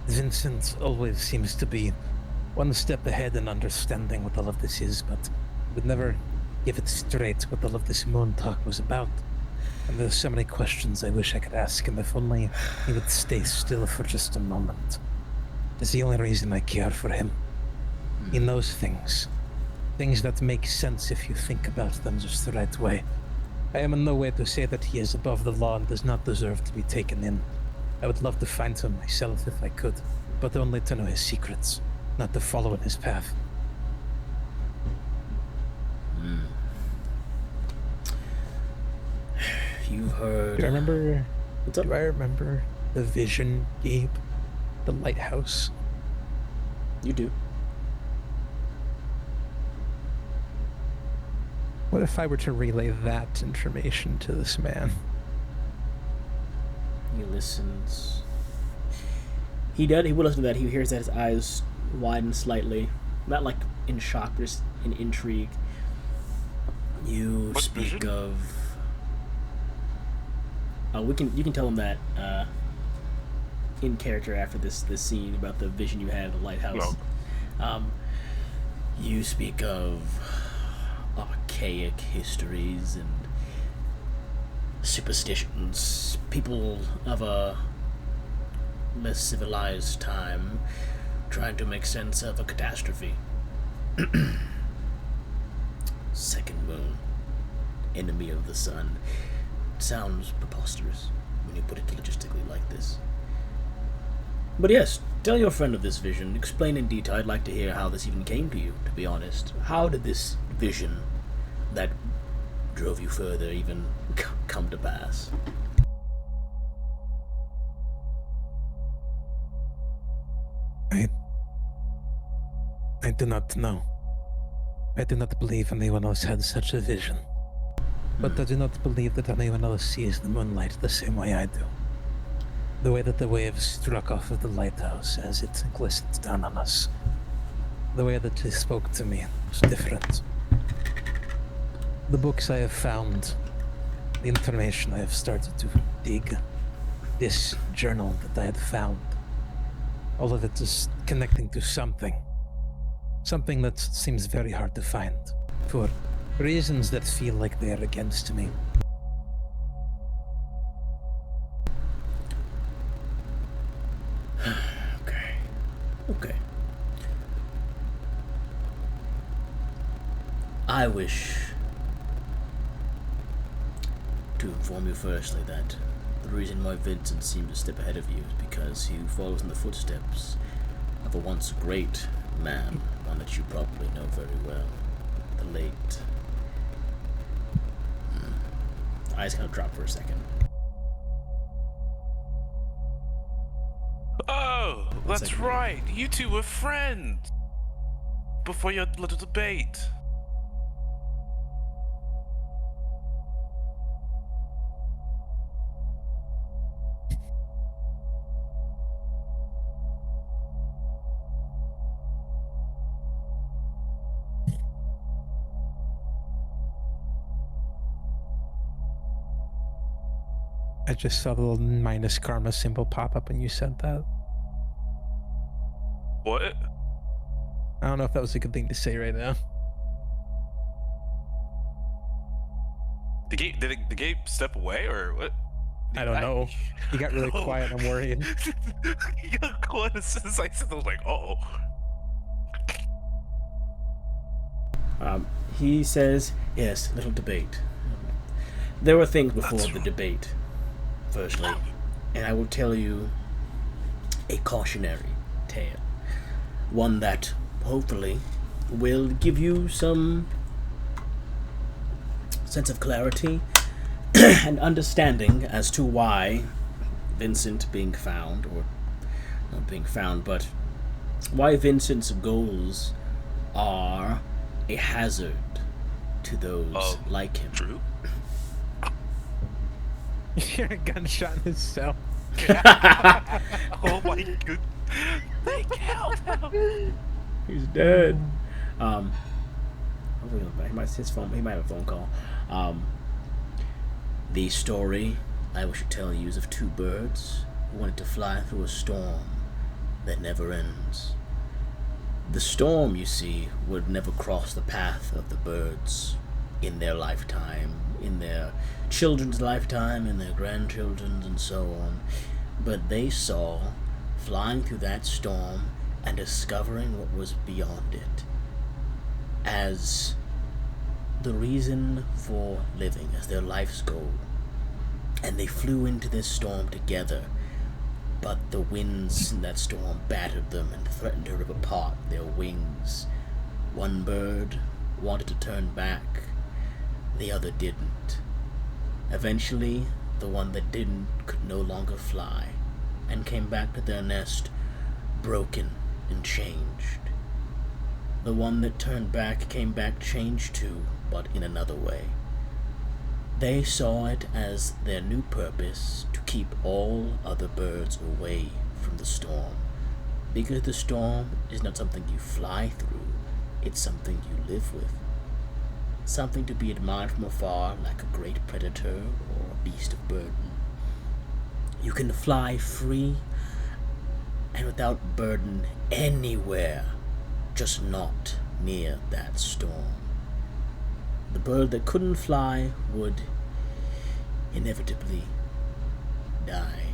Vincent always seems to be one step ahead in understanding what all of this is, but would never give it straight what all of this moon talk was about. And there's so many questions I wish I could ask him if only he would stay still for just a moment. It's the only reason I care for him. He knows things. Things that make sense if you think about them just the right way. I am in no way to say that he is above the law and does not deserve to be taken in. I would love to find him myself if I could, but only to know his secrets, not to follow in his path. You've heard... Do I remember... What's up? Do I remember the vision, Gabe? The lighthouse? You do. What if I were to relay that information to this man? He listens. He will listen to that. He hears that his eyes widen slightly. Not like in shock, but just in intrigue. You What speak vision? of... you can tell him that in character after this scene about the vision you had of the lighthouse. You speak of archaic histories and superstitions. People of a less civilized time trying to make sense of a catastrophe. Second moon, enemy of the sun. Sounds preposterous when you put it logistically like this. But yes, tell your friend of this vision. Explain in detail. I'd like to hear how this even came to you, to be honest. How did this vision that drove you further even come to pass? I do not know. I do not believe anyone else had such a vision. But I do not believe that anyone else sees the moonlight the same way I do. The way that the waves struck off of the lighthouse as it glistened down on us. The way that it spoke to me was different. The books I have found, the information I have started to dig, this journal that I had found, all of it is connecting to something. Something that seems very hard to find, for reasons that feel like they are against me. Okay. I wish to inform you firstly that the reason why Vincent seems to step ahead of you is because he follows in the footsteps of a once great man, one that you probably know very well, the late... Eyes kind of drop for a second. Oh, that's second. right. You two were friends before your little debate. I just saw the little minus karma symbol pop up when you said that. What? I don't know if that was a good thing to say right now. Did the game step away or what? I don't know. He got really quiet. I'm worried. He got quiet as soon as I said, I was like, oh. He says, yes, little debate. There were things before That's the right. debate, firstly, and I will tell you a cautionary tale. One that, hopefully, will give you some sense of clarity and understanding as to why Vincent being found, or not being found, but why Vincent's goals are a hazard to those like him. True. You hear a gunshot in his cell. Oh my god. They killed him. He's dead. Hopefully he'll be back. He might have a phone call. The story I wish to tell you is of two birds who wanted to fly through a storm that never ends. The storm, you see, would never cross the path of the birds in their lifetime, in their children's lifetime, in their grandchildren's, and so on. But they saw, flying through that storm, and discovering what was beyond it as the reason for living, as their life's goal. And they flew into this storm together, but the winds in that storm battered them and threatened to rip apart their wings. One bird wanted to turn back, the other didn't. Eventually, the one that didn't could no longer fly, and came back to their nest broken and changed. The one that turned back came back changed too, but in another way. They saw it as their new purpose to keep all other birds away from the storm, because the storm is not something you fly through, it's something you live with. Something to be admired from afar like a great predator or a beast of burden. You can fly free and without burden anywhere, just not near that storm. The bird that couldn't fly would inevitably die,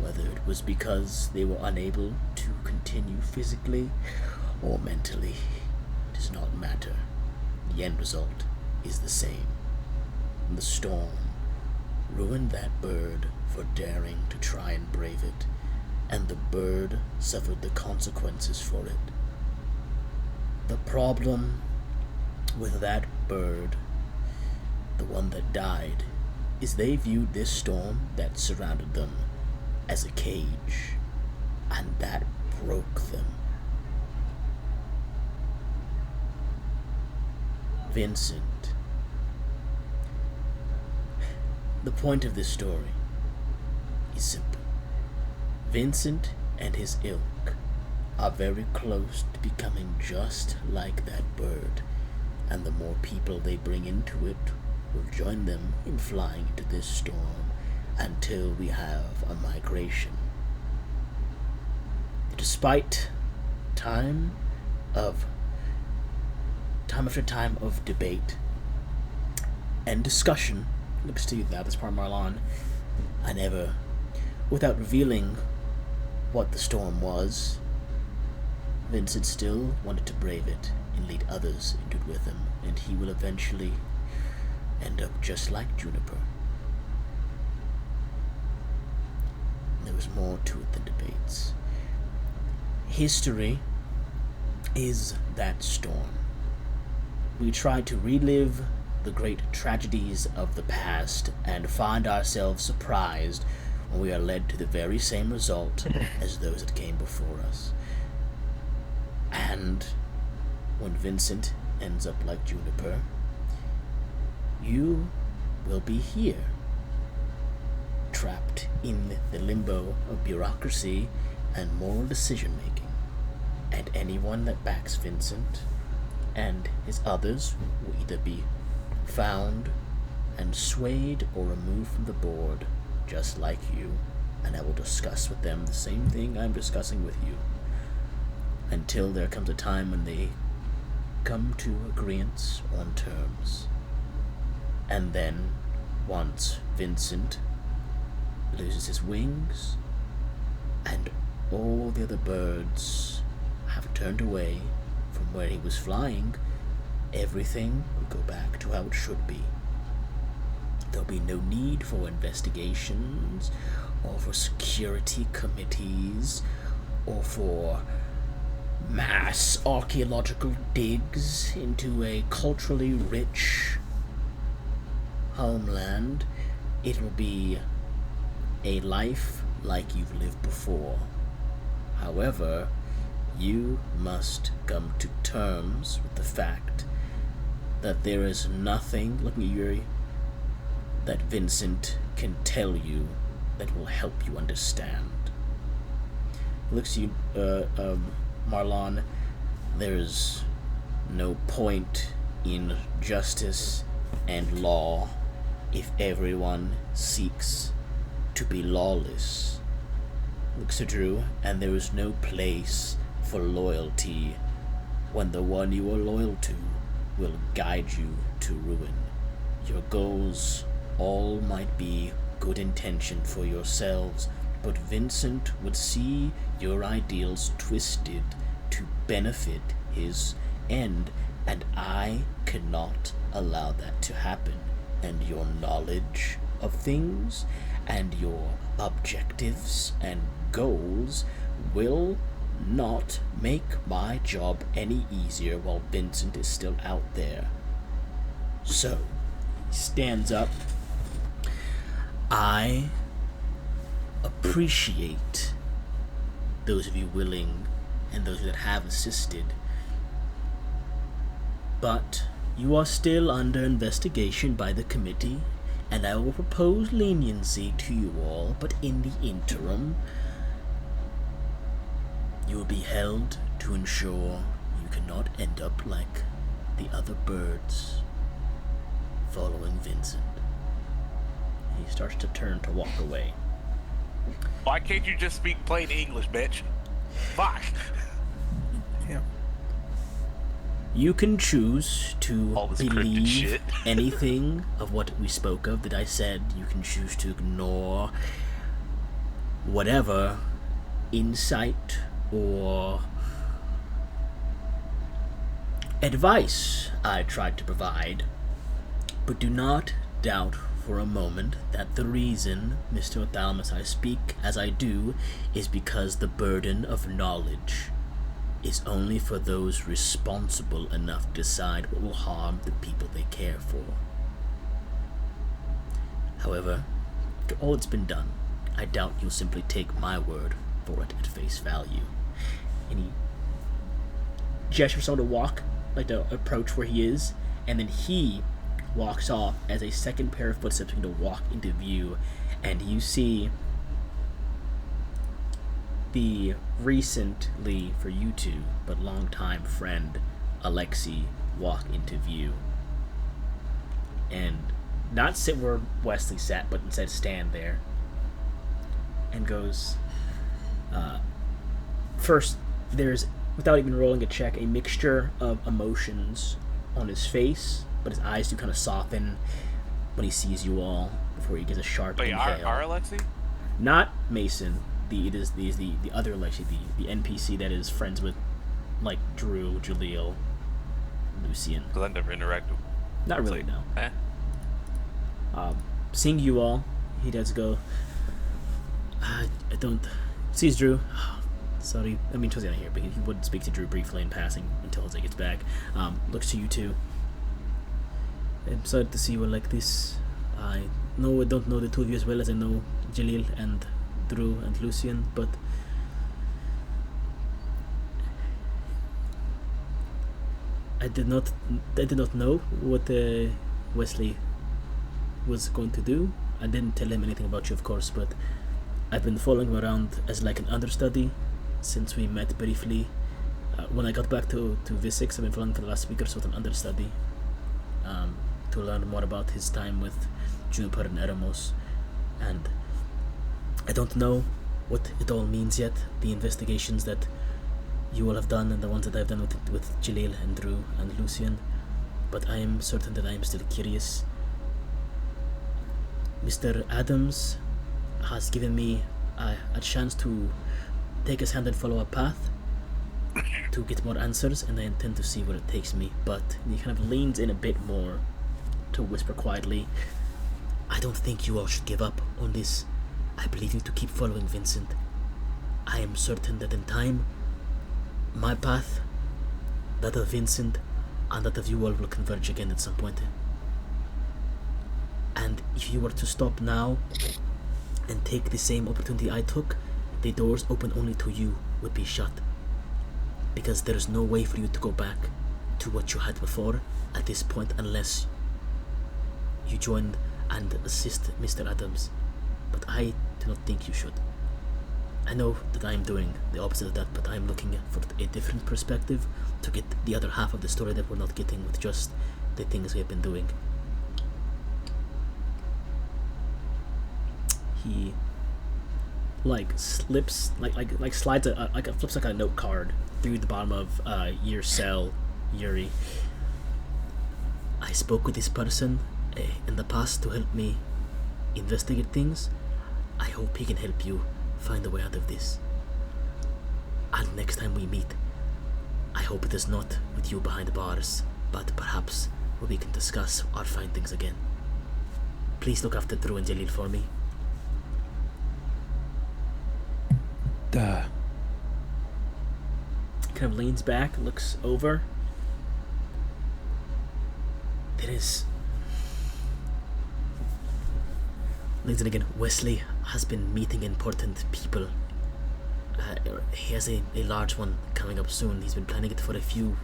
whether it was because they were unable to continue physically or mentally. It does not matter. The end result is the same. The storm ruined that bird for daring to try and brave it, and the bird suffered the consequences for it. The problem with that bird, the one that died, is they viewed this storm that surrounded them as a cage, and that broke them. Vincent. The point of this story is simple. Vincent and his ilk are very close to becoming just like that bird, and the more people they bring into it will join them in flying into this storm until we have a migration. Despite time after time of debate and discussion, looks to you now, this part Marlon, I never, without revealing what the storm was, Vincent still wanted to brave it and lead others into it with him, and he will eventually end up just like Juniper. There was more to it than debates. History is that storm. We try to relive the great tragedies of the past and find ourselves surprised when we are led to the very same result as those that came before us. And when Vincent ends up like Juniper, you will be here, trapped in the limbo of bureaucracy and moral decision-making. And anyone that backs Vincent and his others will either be found and swayed or removed from the board, just like you, and I will discuss with them the same thing I'm discussing with you, until there comes a time when they come to agreeance on terms. And then, once Vincent loses his wings, and all the other birds have turned away from where he was flying, everything will go back to how it should be. There'll be no need for investigations, or for security committees, or for mass archaeological digs into a culturally rich homeland. It will be a life like you've lived before. However, you must come to terms with the fact that there is nothing, looking at Yuri, that Vincent can tell you that will help you understand. Looks at you, Marlon, there's no point in justice and law if everyone seeks to be lawless. Looks at Drew, and there is no place for loyalty when the one you are loyal to will guide you to ruin. Your goals all might be good intention for yourselves, but Vincent would see your ideals twisted to benefit his end, and I cannot allow that to happen. And your knowledge of things and your objectives and goals will not make my job any easier while Vincent is still out there. So, he stands up. I appreciate those of you willing and those that have assisted, but you are still under investigation by the committee, and I will propose leniency to you all, but in the interim, you will be held to ensure you cannot end up like the other birds following Vincent. He starts to turn to walk away. Why can't you just speak plain English, bitch? Fuck. Yeah. You can choose to All this cryptic believe shit. anything of what we spoke of that I said. You can choose to ignore whatever insight or advice I tried to provide. But do not doubt for a moment that the reason, Mr. Othalmus, I speak as I do is because the burden of knowledge is only for those responsible enough to decide what will harm the people they care for. However, after all that's been done, I doubt you'll simply take my word for it at face value. And he gestures for someone to walk, like to approach where he is, and then he walks off as a second pair of footsteps begin to walk into view, and you see the recently, for you two, but long-time friend, Alexei, walk into view. And not sit where Wesley sat, but instead stand there. And goes, first, there's, without even rolling a check, a mixture of emotions on his face, but his eyes do kind of soften when he sees you all before he gives a sharp Wait, inhale. our Alexi? Not Mason. It is the other Alexi, the NPC that is friends with, like, Drew, Jaleel, Lucian. Because I never interacted with Not It's really, like, no. Seeing you all, he does go, I don't... Sees Drew. Sorry, I mean, Jose not here, but he would speak to Drew briefly in passing until Jose gets back. Looks to you two. I'm sorry to see you all like this. I don't know the two of you as well as I know Jaleel and Drew and Lucian, but I did not know what Wesley was going to do. I didn't tell him anything about you, of course, but I've been following him around as like an understudy since we met briefly. When I got back to V6, I've been following for the last week or so with an understudy to learn more about his time with Juniper and Eremos. And I don't know what it all means yet, the investigations that you all have done and the ones that I've done with Jaleel and Drew and Lucian, but I am certain that I am still curious. Mr. Adams has given me a chance to take his hand and follow a path to get more answers, and I intend to see where it takes me. But he kind of leans in a bit more to whisper quietly, I don't think you all should give up on this. I believe you to keep following Vincent. I am certain that in time, my path, that of Vincent, and that of you all will converge again at some point. And if you were to stop now and take the same opportunity I took, the doors open only to you would be shut. Because there is no way for you to go back to what you had before at this point unless you join and assist Mr. Adams. But I do not think you should. I know that I am doing the opposite of that, but I am looking for a different perspective to get the other half of the story that we're not getting with just the things we have been doing. He slips slides flips like a note card through the bottom of your cell, Yuri. I spoke with this person in the past to help me investigate things. I hope he can help you find a way out of this. And next time we meet, I hope it is not with you behind bars, but perhaps where we can discuss our findings again. Please look after Drew and Jalil for me. Duh. Kind of leans back, looks over. Leans in again. Wesley has been meeting important people. He has a large one coming up soon. He's been planning it for a few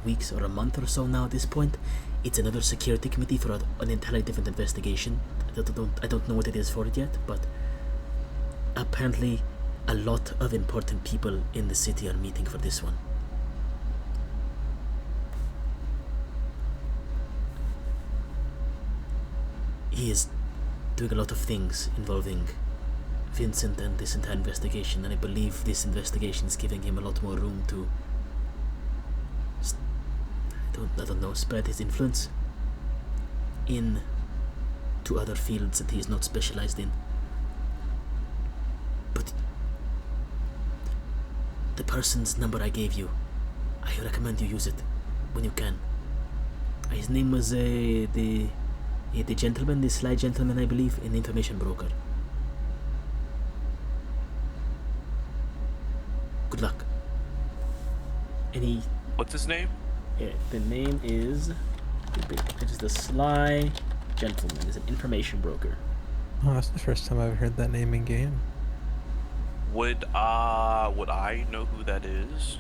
weeks or a month or so now at this point. It's another security committee for an entirely different investigation. I don't know what it is for it yet, but apparently a lot of important people in the city are meeting for this one. He is doing a lot of things involving Vincent and this entire investigation, and I believe this investigation is giving him a lot more room to I don't know, spread his influence in to other fields that he is not specialized in. But the person's number I gave you, I recommend you use it when you can. His name was the gentleman, the sly gentleman, I believe, an information broker. Good luck. And he... What's his name? The name is... It is the sly gentleman. He's an information broker. Oh, that's the first time I've heard that name in game. Would I know who that is?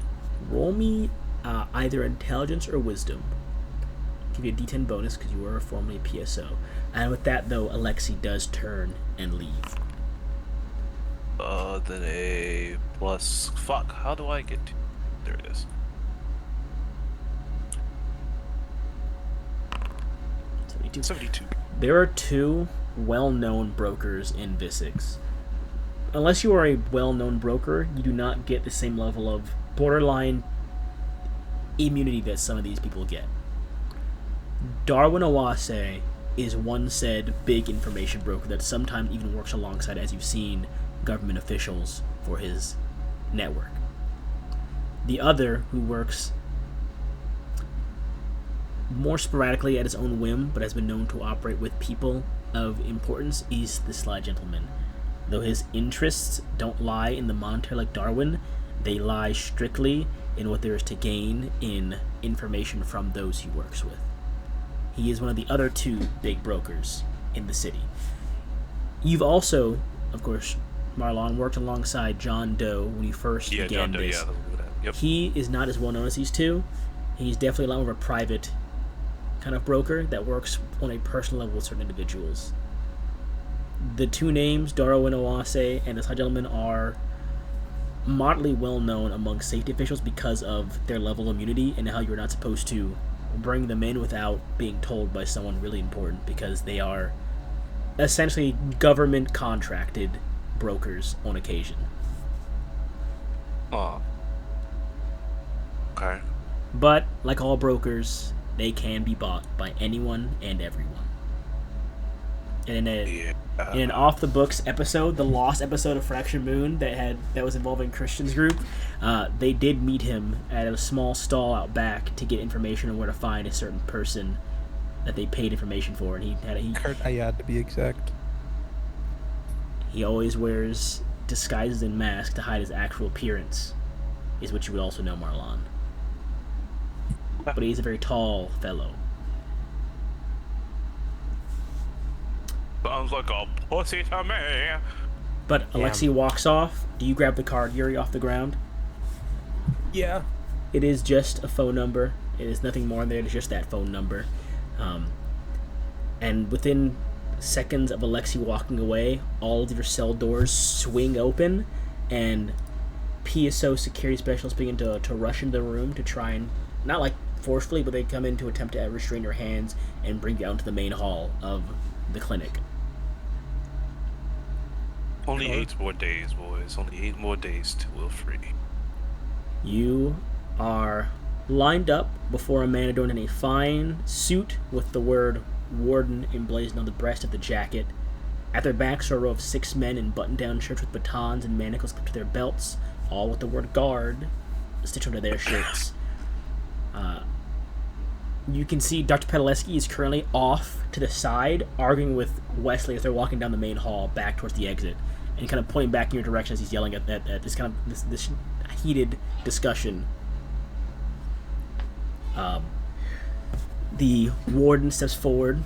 Roll me either intelligence or wisdom. Give you a D10 bonus because you were formerly a PSO. And with that, though, Alexei does turn and leave. Then a plus... Fuck, how do I get to... There it is. 72. There are two well-known brokers in Visix. Unless you are a well-known broker, you do not get the same level of borderline immunity that some of these people get. Darwin Owase is one said big information broker that sometimes even works alongside, as you've seen, government officials for his network. The other, who works more sporadically at his own whim, but has been known to operate with people of importance, is the sly gentleman. Though his interests don't lie in the monetary like Darwin, they lie strictly in what there is to gain in information from those he works with. He is one of the other two big brokers in the city. You've also, of course, Marlon, worked alongside John Doe when you first began John Doe, this. Yep. He is not as well known as these two. He's definitely a lot more of a private kind of broker that works on a personal level with certain individuals. The two names, Darwin Owase and the sly gentleman, are moderately well known among safety officials because of their level of immunity and how you're not supposed to bring them in without being told by someone really important, because they are essentially government contracted brokers on occasion. Oh. Okay. But like all brokers, they can be bought by anyone and everyone. And in an off-the-books episode, the Lost episode of Fraction Moon that was involving Christian's group, they did meet him at a small stall out back to get information on where to find a certain person that they paid information for, and Kurt Ayad, to be exact. He always wears disguises and masks to hide his actual appearance, is what you would also know Marlon. But he's a very tall fellow. Sounds like a pussy to me. But Alexei walks off. Do you grab the card, Yuri, off the ground? Yeah. It is just a phone number. It is nothing more than there. It is just that phone number. And within seconds of Alexei walking away, all of your cell doors swing open, and PSO security specialists begin to rush into the room to try and, not like forcefully, but they come in to attempt to restrain your hands and bring you out into the main hall of the clinic. Only 8 more days, boys. Only 8 more days till we're free. You are lined up before a man adorned in a fine suit with the word Warden emblazoned on the breast of the jacket. At their backs are a row of 6 men in button-down shirts with batons and manacles clipped to their belts, all with the word guard stitched onto their shirts. You can see Dr. Pedaleski is currently off to the side, arguing with Wesley as they're walking down the main hall back towards the exit, and kind of pointing back in your direction as he's yelling at this kind of this heated discussion. The warden steps forward.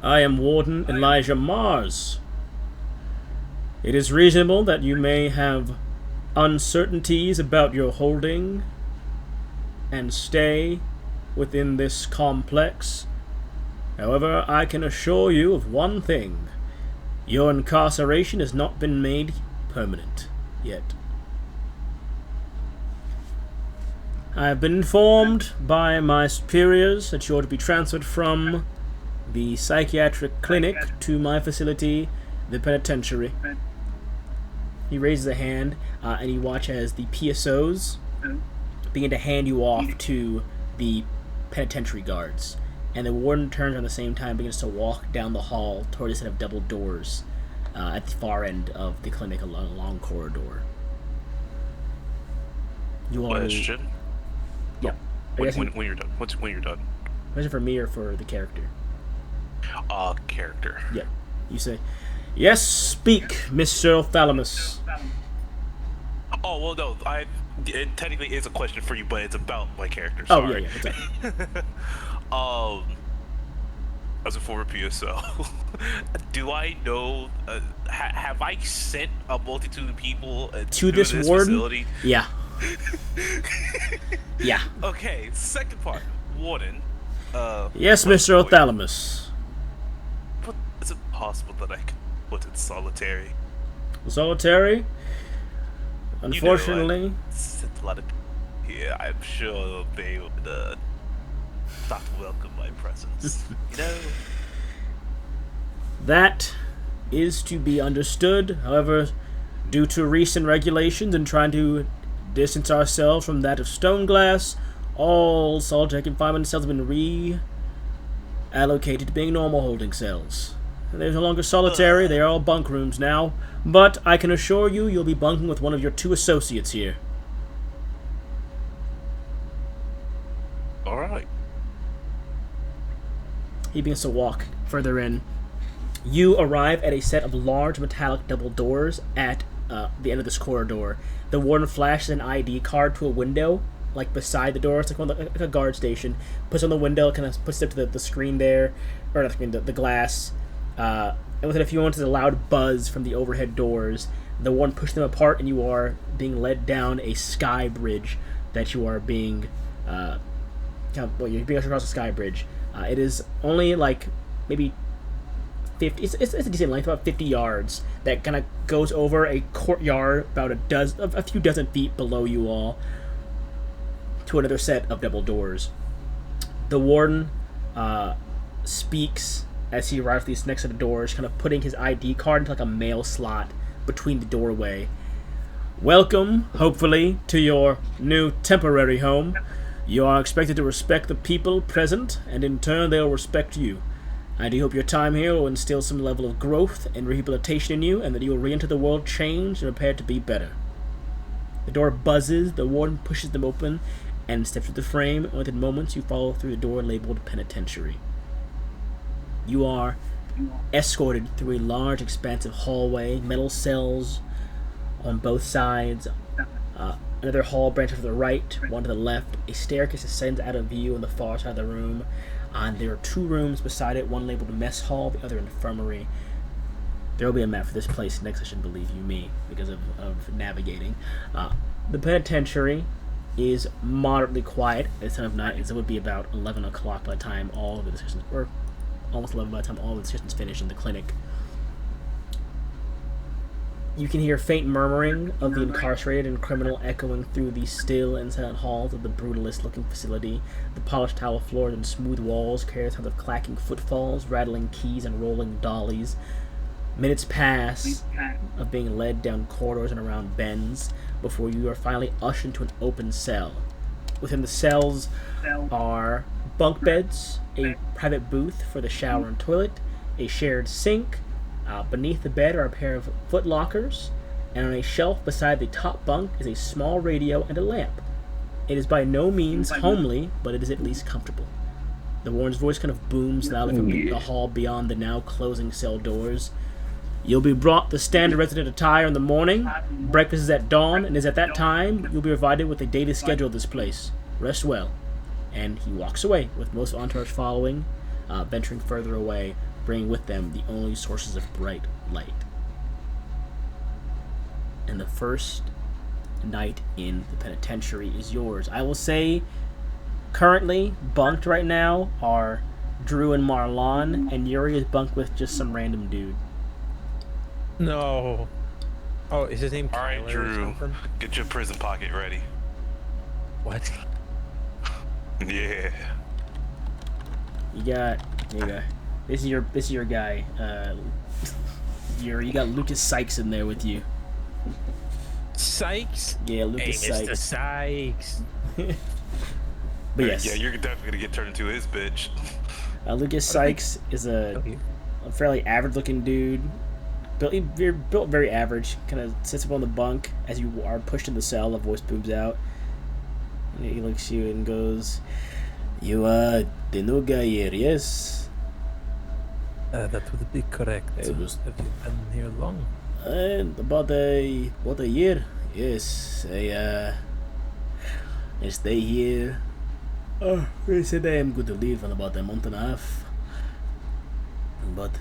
I am Warden Elijah Mars. It is reasonable that you may have uncertainties about your holding and stay within this complex. However, I can assure you of one thing. Your incarceration has not been made permanent yet. I have been informed by my superiors that you are to be transferred from the psychiatric clinic to my facility, the penitentiary. He raises a hand, and you watch as the PSOs begin to hand you off to the penitentiary guards. And the warden turns around the same time and begins to walk down the hall toward a set of double doors at the far end of the clinic along a long corridor. You are... Question? Yeah. When you're done. When you're done. Question for me or for the character? Character. Yeah. You say, yes, speak, Mr. Thalamus. Oh, well, no, it technically is a question for you, but it's about my character. Oh, Sorry. yeah. As a former PSO, do I know? Have I sent a multitude of people to this warden? Facility? Yeah. Yeah. Okay. Second part, warden. Yes, Mr. Othalamus. But is it possible that I could put in solitary? Solitary? Unfortunately. You know, sent a lot of here. I'm sure they would not welcome my presence. You know? That is to be understood. However, due to recent regulations and trying to distance ourselves from that of stone glass, all solitary confinement cells have been reallocated to being normal holding cells. They're no longer solitary, they are all bunk rooms now. But I can assure you, you'll be bunking with one of your 2 associates here. Alright. He begins to walk further in. You arrive at a set of large metallic double doors at the end of this corridor. The warden flashes an ID card to a window, like beside the door. It's like a guard station. Puts on the window, kind of puts it up to the screen there, or not the screen, the glass. And within a few moments, there's a loud buzz from the overhead doors. The warden pushes them apart, and you are being led down a sky bridge that you are being, you're being ushered across the sky bridge. It is only like maybe 50. It's a decent length, about 50 yards. That kind of goes over a courtyard about a few dozen feet below you all, to another set of double doors. The warden speaks as he arrives at these next set of doors, kind of putting his ID card into like a mail slot between the doorway. Welcome, hopefully, to your new temporary home. You are expected to respect the people present, and in turn they will respect you. I do hope your time here will instill some level of growth and rehabilitation in you, and that you will re-enter the world changed and prepared to be better. The door buzzes, the warden pushes them open, and steps through the frame, and within moments you follow through the door labeled penitentiary. You are escorted through a large, expansive hallway, metal cells on both sides, another hall branch to the right, one to the left. A staircase ascends out of view on the far side of the room, and there are 2 rooms beside it, one labeled mess hall, the other infirmary. There will be a map for this place next session, believe you me, because of navigating. The penitentiary is moderately quiet at this time of night, as it would be about 11 o'clock by the time all of the discussions, or almost 11 by the time all of the discussions finish in the clinic. You can hear faint murmuring of the incarcerated and criminal echoing through the still and silent halls of the brutalist-looking facility. The polished tile floors and smooth walls carry sounds of clacking footfalls, rattling keys, and rolling dollies. Minutes pass of being led down corridors and around bends before you are finally ushered into an open cell. Within the cells are bunk beds, a private booth for the shower and toilet, a shared sink. Beneath the bed are a pair of foot lockers, and on a shelf beside the top bunk is a small radio and a lamp. It is by no means homely, but it is at least comfortable. The Warren's voice kind of booms loudly from the hall beyond the now closing cell doors. You'll be brought the standard resident attire in the morning. Breakfast is at dawn, and is at that time you'll be provided with a daily schedule of this place. Rest well. And he walks away, with most entourage following, venturing further away, bringing with them the only sources of bright light. And the first night in the penitentiary is yours. I will say, currently, bunked right now are Drew and Marlon, and Yuri is bunked with just some random dude. No. Oh, is his name All right, Tyler or Drew, something? get your prison pocket ready. What? Yeah. You got this is your guy. You got Lucas Sykes in there with you. Sykes? Yeah, Lucas Hey, Mr. Sykes. Sykes. But yes, Yeah, you're definitely gonna get turned into his bitch. Lucas Sykes is a fairly average-looking dude. Built very average. Kind of sits up on the bunk as you are pushed in the cell. The voice booms out. And he looks at you and goes, "You are the new guy here, yes?" That would be correct. It was- Have you been here long? And about a year, yes. I stay here. They said I am good to leave in about a month and a half. But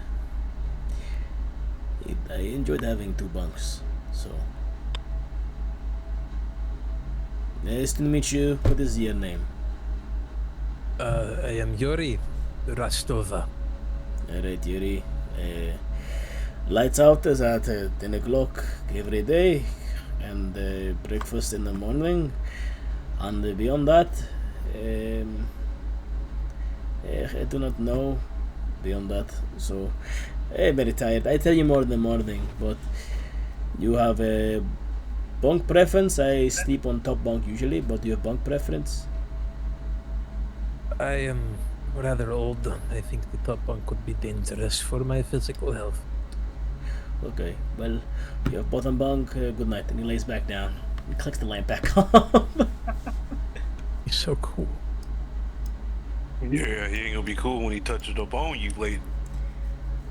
I enjoyed having two bunks, so. Nice to meet you. What is your name? I am Yuri Rostova. Alright, Yuri. Lights out is at 10 o'clock every day, and breakfast in the morning. And beyond that, I do not know beyond that. So, I'm very tired. I tell you more in the morning, but you have a bunk preference. I sleep on top bunk usually, but do you have bunk preference? I am rather old. I think the top bunk could be dangerous for my physical health. Okay, well, you have bottom bunk. Good night. And he lays back down. He clicks the lamp back on. He's so cool. Yeah, he ain't gonna be cool when he touches the bone you late.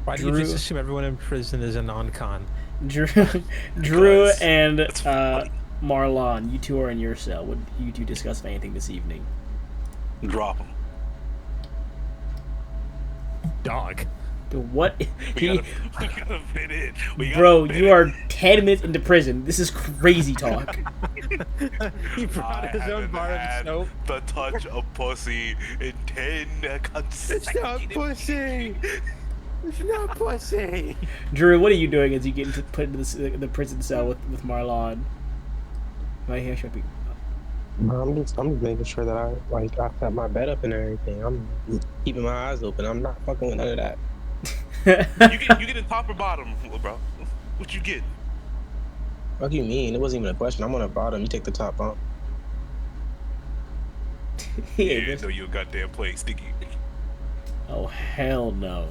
Why do you just assume everyone in prison is a non-con? Drew Because and that's funny. Marlon, you two are in your cell. Would you two discuss anything this evening? Drop him. Dog. What? We gotta fit in. Bro, you are 10 minutes into prison. This is crazy talk. He brought his own bar of soap. The touch of pussy in 10 consecutive pussy. It's not pussy. Drew, what are you doing as you get put into the prison cell with Marlon? Right here, should be. I'm just making sure that I set my bed up and everything. I'm keeping my eyes open. I'm not fucking with none of that. You get a top or bottom, bro. What you get? What do you mean? It wasn't even a question. I'm on the bottom. You take the top bunk. Yeah, so you a goddamn play, sticky. Oh hell no!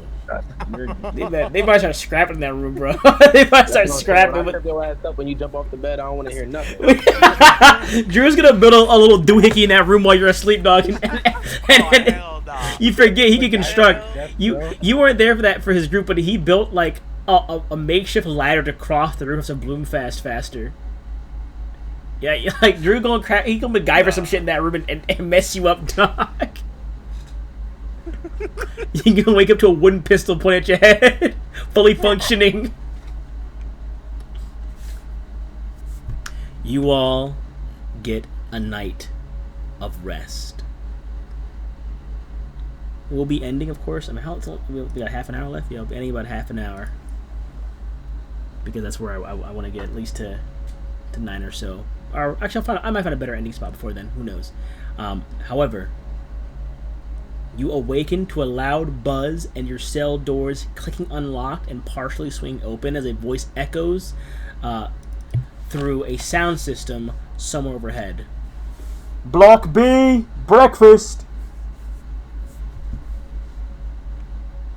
They might start scrapping in that room, bro. They might start scrapping. When I your ass up when you jump off the bed, I don't want to hear nothing. Drew's gonna build a little doohickey in that room while you're asleep, dog. Hell nah. You forget he can construct. You weren't there for his group, but he built like a makeshift ladder to cross the roofs of Bloomfast faster. Yeah, like Drew gonna crack. He gonna MacGyver some shit in that room and mess you up, dog. You gonna wake up to a wooden pistol pointed at your head, fully functioning. You all get a night of rest. We'll be ending, of course. I mean, we got half an hour left. Yeah, we'll be ending about half an hour because that's where I want to get at least to 9 or so. Or actually, I might find a better ending spot before then. Who knows? However, you awaken to a loud buzz and your cell doors clicking unlocked and partially swing open as a voice echoes through a sound system somewhere overhead. Block B, breakfast!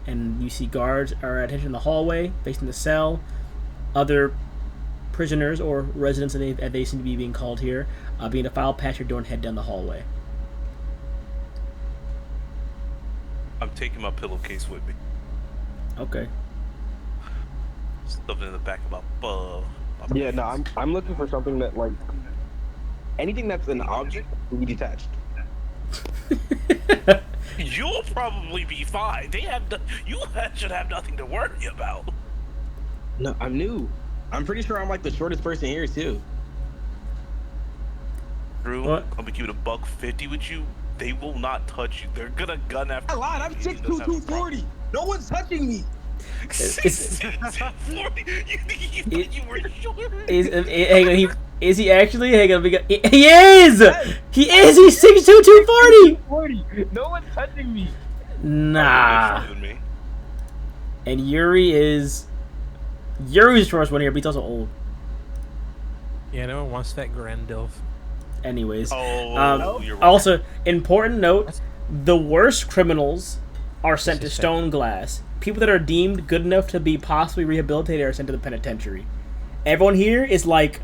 and you see guards are at attention in the hallway, facing the cell. Other prisoners or residents, as they seem to be being called here, being to file past your door and head down the hallway. I'm taking my pillowcase with me. Okay. Stuffing in the back of my Yeah, no, I'm looking for something that like anything that's an object will be detached. You'll probably be fine. You should have nothing to worry about. No, I'm new. I'm pretty sure I'm like the shortest person here too. Drew, What? I'm gonna keep it $150 with you. They will not touch you. They're gonna gun after I lied. I'm 6'2", 240. No one's touching me. 6'2", 240. You were short. Hang on, is he actually? Hang on, he is! He is! He's 6'2", 240! 40. No one's touching me. Nah. Shorter than me. And Yuri's the shortest one here, but he's also old. Yeah, no one wants that Grandilf. Anyways. Oh, you're right. Also, important note, the worst criminals are sent to Stone Glass. People that are deemed good enough to be possibly rehabilitated are sent to the penitentiary. Everyone here is like,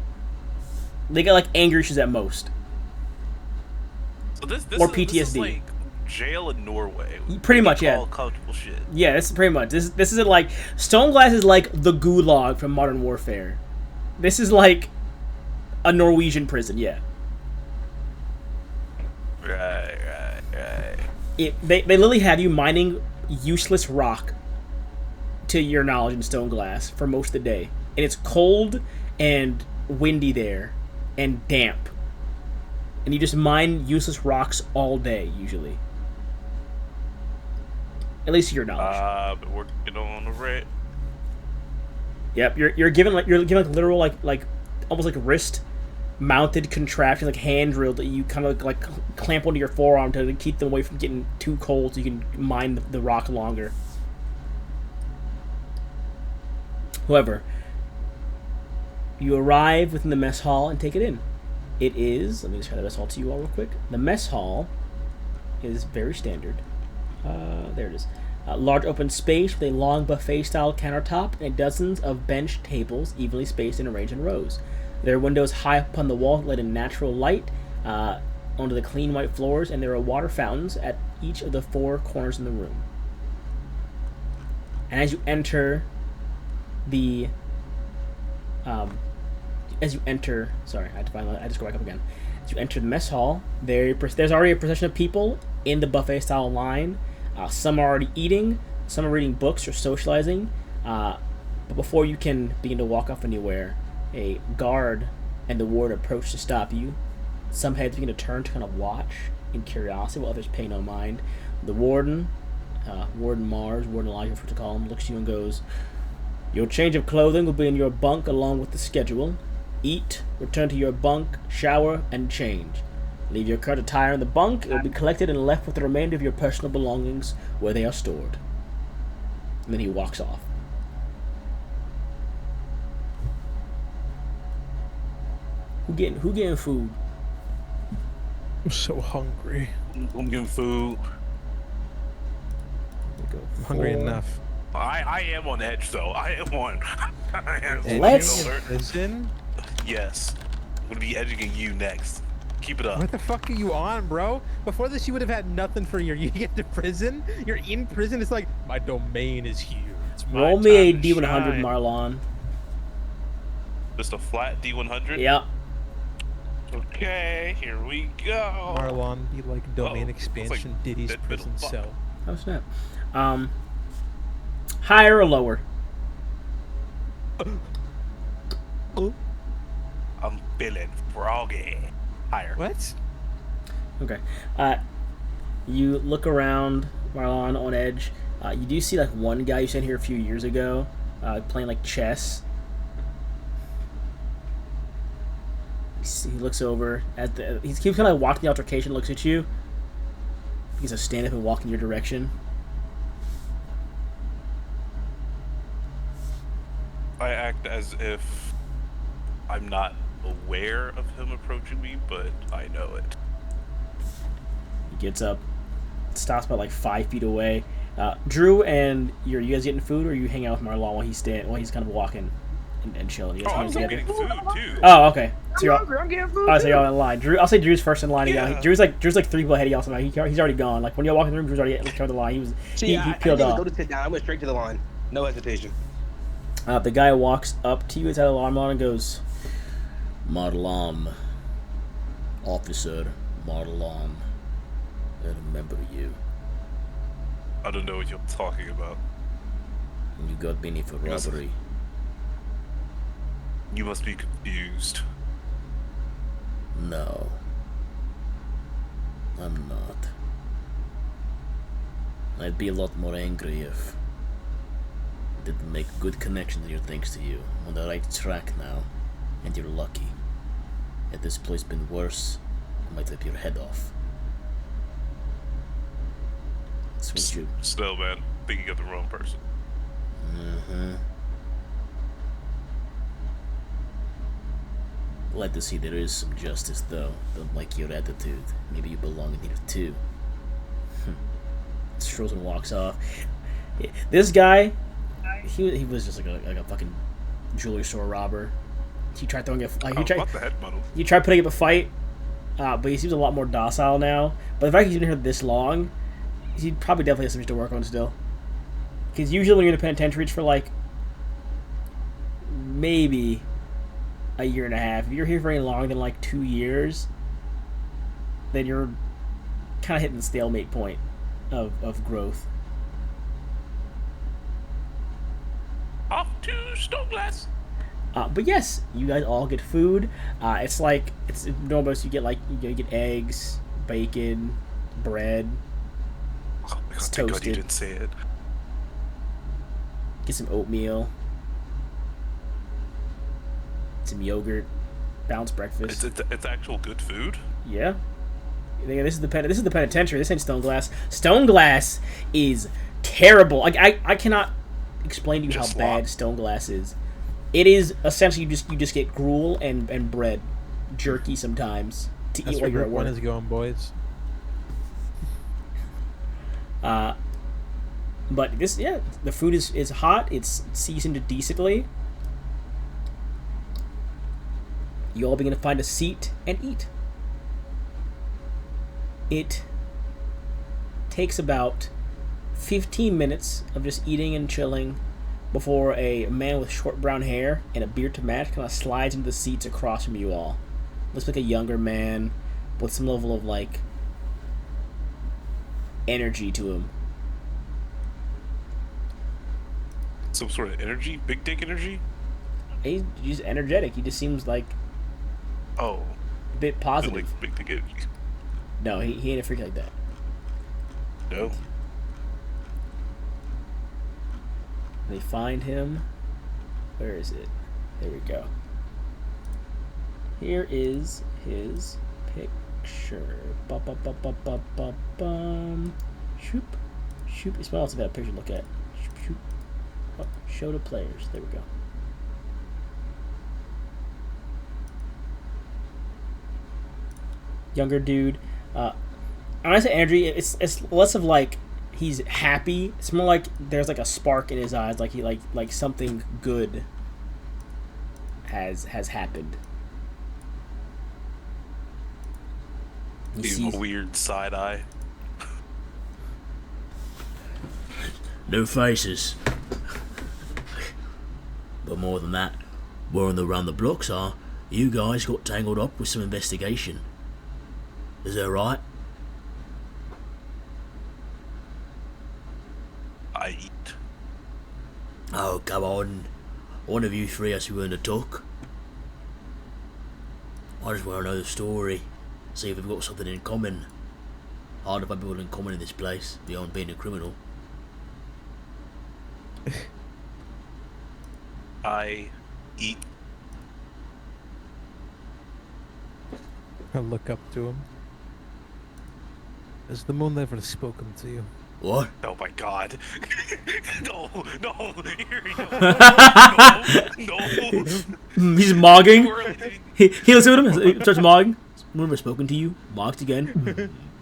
they got like anger issues at most. So this or is, This is PTSD. like jail in Norway. Pretty much, yeah. All comfortable shit. Yeah, this is pretty much. This isn't like, Stone Glass is like the gulag from Modern Warfare. This is like a Norwegian prison, yeah. Right. They literally have you mining useless rock, to your knowledge, in Stone Glass for most of the day. And it's cold and windy there and damp. And you just mine useless rocks all day, usually. At least to your knowledge. But working on the red. Yep, you're given like literal like almost like wrist mounted contraption, like hand drill that you kind of like clamp onto your forearm to keep them away from getting too cold so you can mine the rock longer. However, you arrive within the mess hall and take it in. It is, let me describe the mess hall to you all real quick. The mess hall is very standard. There it is. Large open space with a long buffet-style countertop and dozens of bench tables evenly spaced and arranged in rows. There are windows high up on the wall that let in natural light onto the clean white floors, and there are water fountains at each of the 4 corners in the room. And as you enter the sorry, I had to find that. I just go back up again. As you enter the mess hall, there's already a procession of people in the buffet style line. Some are already eating, some are reading books or socializing. But before you can begin to walk off anywhere, a guard and the ward approach to stop you. Some heads begin to turn to kind of watch in curiosity, while others pay no mind. The warden, Warden Mars, Warden Elijah, for to call him, looks at you and goes, "Your change of clothing will be in your bunk along with the schedule. Eat, return to your bunk, shower, and change. Leave your current attire in the bunk. It will be collected and left with the remainder of your personal belongings where they are stored." And then he walks off. Who getting food? I'm so hungry. I'm getting food. I'm hungry enough. I am on edge though. I am on. I am Let's- alert. Prison? Yes. I'm gonna be edging you next. Keep it up. What the fuck are you on, bro? Before this, you would have had nothing for you. You get to prison. You're in prison. It's like my domain is here. It's my Roll me a time to D100, shine. Marlon. Just a flat D100. Yep. Okay, here we go. Marlon, be like domain Oh, expansion, like Diddy's dead middle prison fuck. cell. Oh snap. Higher or lower? I'm feeling froggy. Higher. What? Okay. You look around, Marlon, on edge. You do see like one guy you sent here a few years ago, playing like chess. He looks over at the. He keeps kind of watching the altercation. Looks at you. He's gonna stand up and walk in your direction. I act as if I'm not aware of him approaching me, but I know it. He gets up, stops about like 5 feet away, Drew and you guys getting food, or are you hanging out with Marlon while he's kind of walking and chilling? You guys Oh, hanging I'm together? getting food too. Oh, okay. So you're I'm hungry. I'm getting food. oh, so y'all in line. I'll say Drew's first in line. Yeah. Drew's like 3 people ahead of y'all. So he's already gone. Like when y'all walk in the room, Drew's already covered the line. He I peeled didn't off. go to sit down. I went straight to the line. No hesitation. The guy walks up to you inside the alarm on and goes, Marlam, Officer Marlam, I remember you. I don't know what you're talking about. You got me for robbery. You must be confused. No, I'm not. I'd be a lot more angry if I didn't make good connections here thanks to you. I'm on the right track now, and you're lucky. Had this place been worse, I might rip your head off. Sweet you. Still, man, thinking of the wrong person. Glad to see there is some justice, though. Don't like your attitude. Maybe you belong in here, too. Strolls and walks off. This guy, he was just like a fucking jewelry store robber. He tried throwing What the head muddle? he tried putting up a fight, but he seems a lot more docile now. But the fact he's been here this long, he probably definitely has something to work on still. Because usually when you're in a penitentiary, it's for like maybe a year and a half. If you're here for any longer than like 2 years, then you're kind of hitting the stalemate point of growth. Off to Stoneglass. But yes, you guys all get food. It's normal. So you get eggs, bacon, bread. Oh my It's god, thank God toasted. you didn't say it. Get some oatmeal, some yogurt, balanced breakfast. It's actual good food. Yeah. This is the penitentiary. This ain't Stoneglass. Stoneglass is terrible. I cannot explain to you Just how bad Stoneglass is. It is essentially you just get gruel and bread, jerky sometimes to That's eat where while you're at group one work. is going, boys. But the food is hot. It's seasoned decently. You all begin to find a seat and eat. It takes about 15 minutes of just eating and chilling before a man with short brown hair and a beard to match kind of slides into the seats across from you all. Looks like a younger man with some level of like energy to him. Some sort of energy? Big dick energy? He's just energetic. He just seems like Oh. a bit positive. Like big dick energy. No, he ain't a freak like that. No. They find him. Where is it? There we go. Here is his picture. Ba-ba-ba-ba-ba-ba-bum. Shoop. Shoop. It's also got a picture to look at. Shoop, shoop. Oh, show to players. There we go. Younger dude. When I say energy, it's less of like he's happy. It's more like there's like a spark in his eyes, like he like something good has happened. He He's sees a weird side eye. no faces, but more than that, whirling around the blocks are you guys got tangled up with some investigation. Is that right? I eat. Oh, come on. One of you three has to be willing to talk. I just want to know the story. See if we've got something in common. Hard to find people in common in this place, beyond being a criminal. I eat. I look up to him. Has the moon ever spoken to you? What? Oh my god. No, Eerie, no. He's mogging. No. He looks at him, he starts mogging. Remember spoken to you? Mocked again.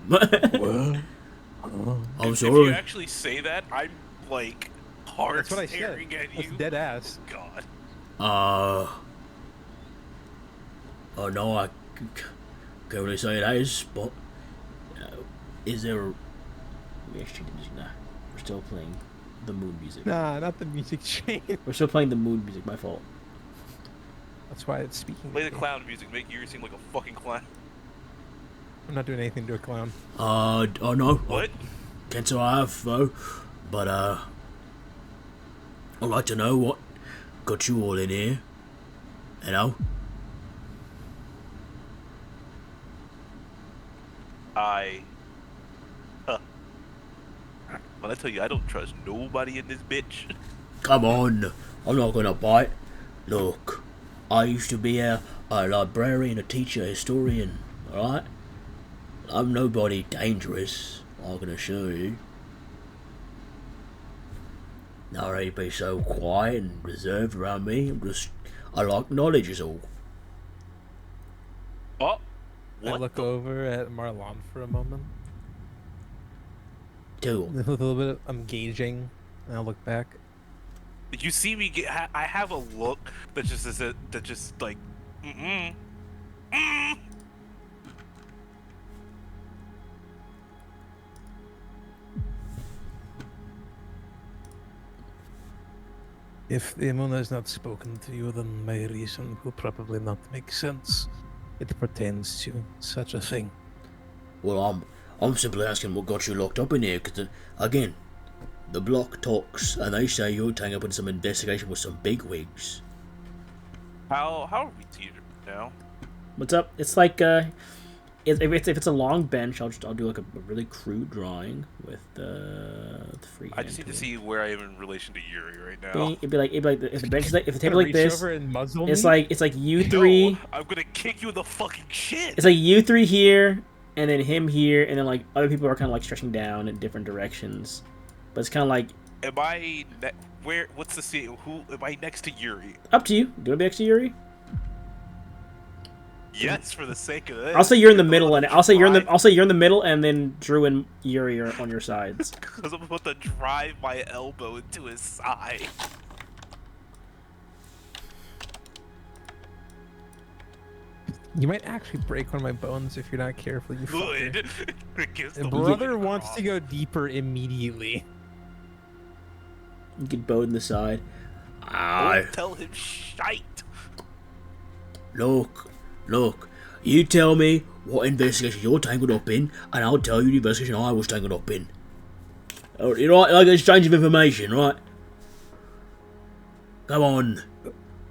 What? I'm If you sorry. actually say that, I'm like hard That's what I said. staring at That's you. dead ass. God. Oh no, I can't really say that is, but is there? We actually didn't. Nah, we're still playing the mood music. Nah, not the music chain. We're still playing the mood music. My fault. That's why it's speaking. Play to the me. clown music, make you seem like a fucking clown. I'm not doing anything to a clown. Oh no. What? Can't say I have though, but I'd like to know what got you all in here. You know? When I tell you I don't trust nobody in this bitch. Come on, I'm not gonna bite. Look, I used to be a librarian, a teacher, a historian, alright? I'm nobody dangerous, I can assure you. Now they be so quiet and reserved around me, I like knowledge is all. Oh, I what? look over at Marlon for a moment. Do With a little bit of I'm gauging, and I'll look back. You see me get? I have a look that just is that just like, mm. If the Emuna has not spoken to you, then my reason will probably not make sense. It pertains to such a thing. Well, I'm simply asking what got you locked up in here, because, again, the block talks, and they say you're taking up in some investigation with some bigwigs. How are we teetering now? What's up? It's like, if it's a long bench, I'll do like a really crude drawing with the free. I just need to see where I am in relation to Yuri right now. It'd be like if the bench is like if the table like Reach this, over and muzzle it's me? like you three. No, I'm gonna kick you in the fucking shit. It's like you three here, and then him here, and then like other people are kind of like stretching down in different directions. But it's kind of like Am I where? What's the scene? Who am I next to Yuri? up to you. Do you want to be next to Yuri? Yes, for the sake of this. I'll say you're in the middle, and I'll say you're in the middle, and then Drew and Yuri are on your sides. Because I'm about to drive my elbow into his side. You might actually break one of my bones if you're not careful. You fucker. Good. It gives the Brother wood wants off. to go deeper immediately. You get bowed in the side. Don't tell him shite. Look, you tell me what investigation you're tangled up in, and I'll tell you the investigation I was tangled up in. You know, like an exchange of information, right? Come on,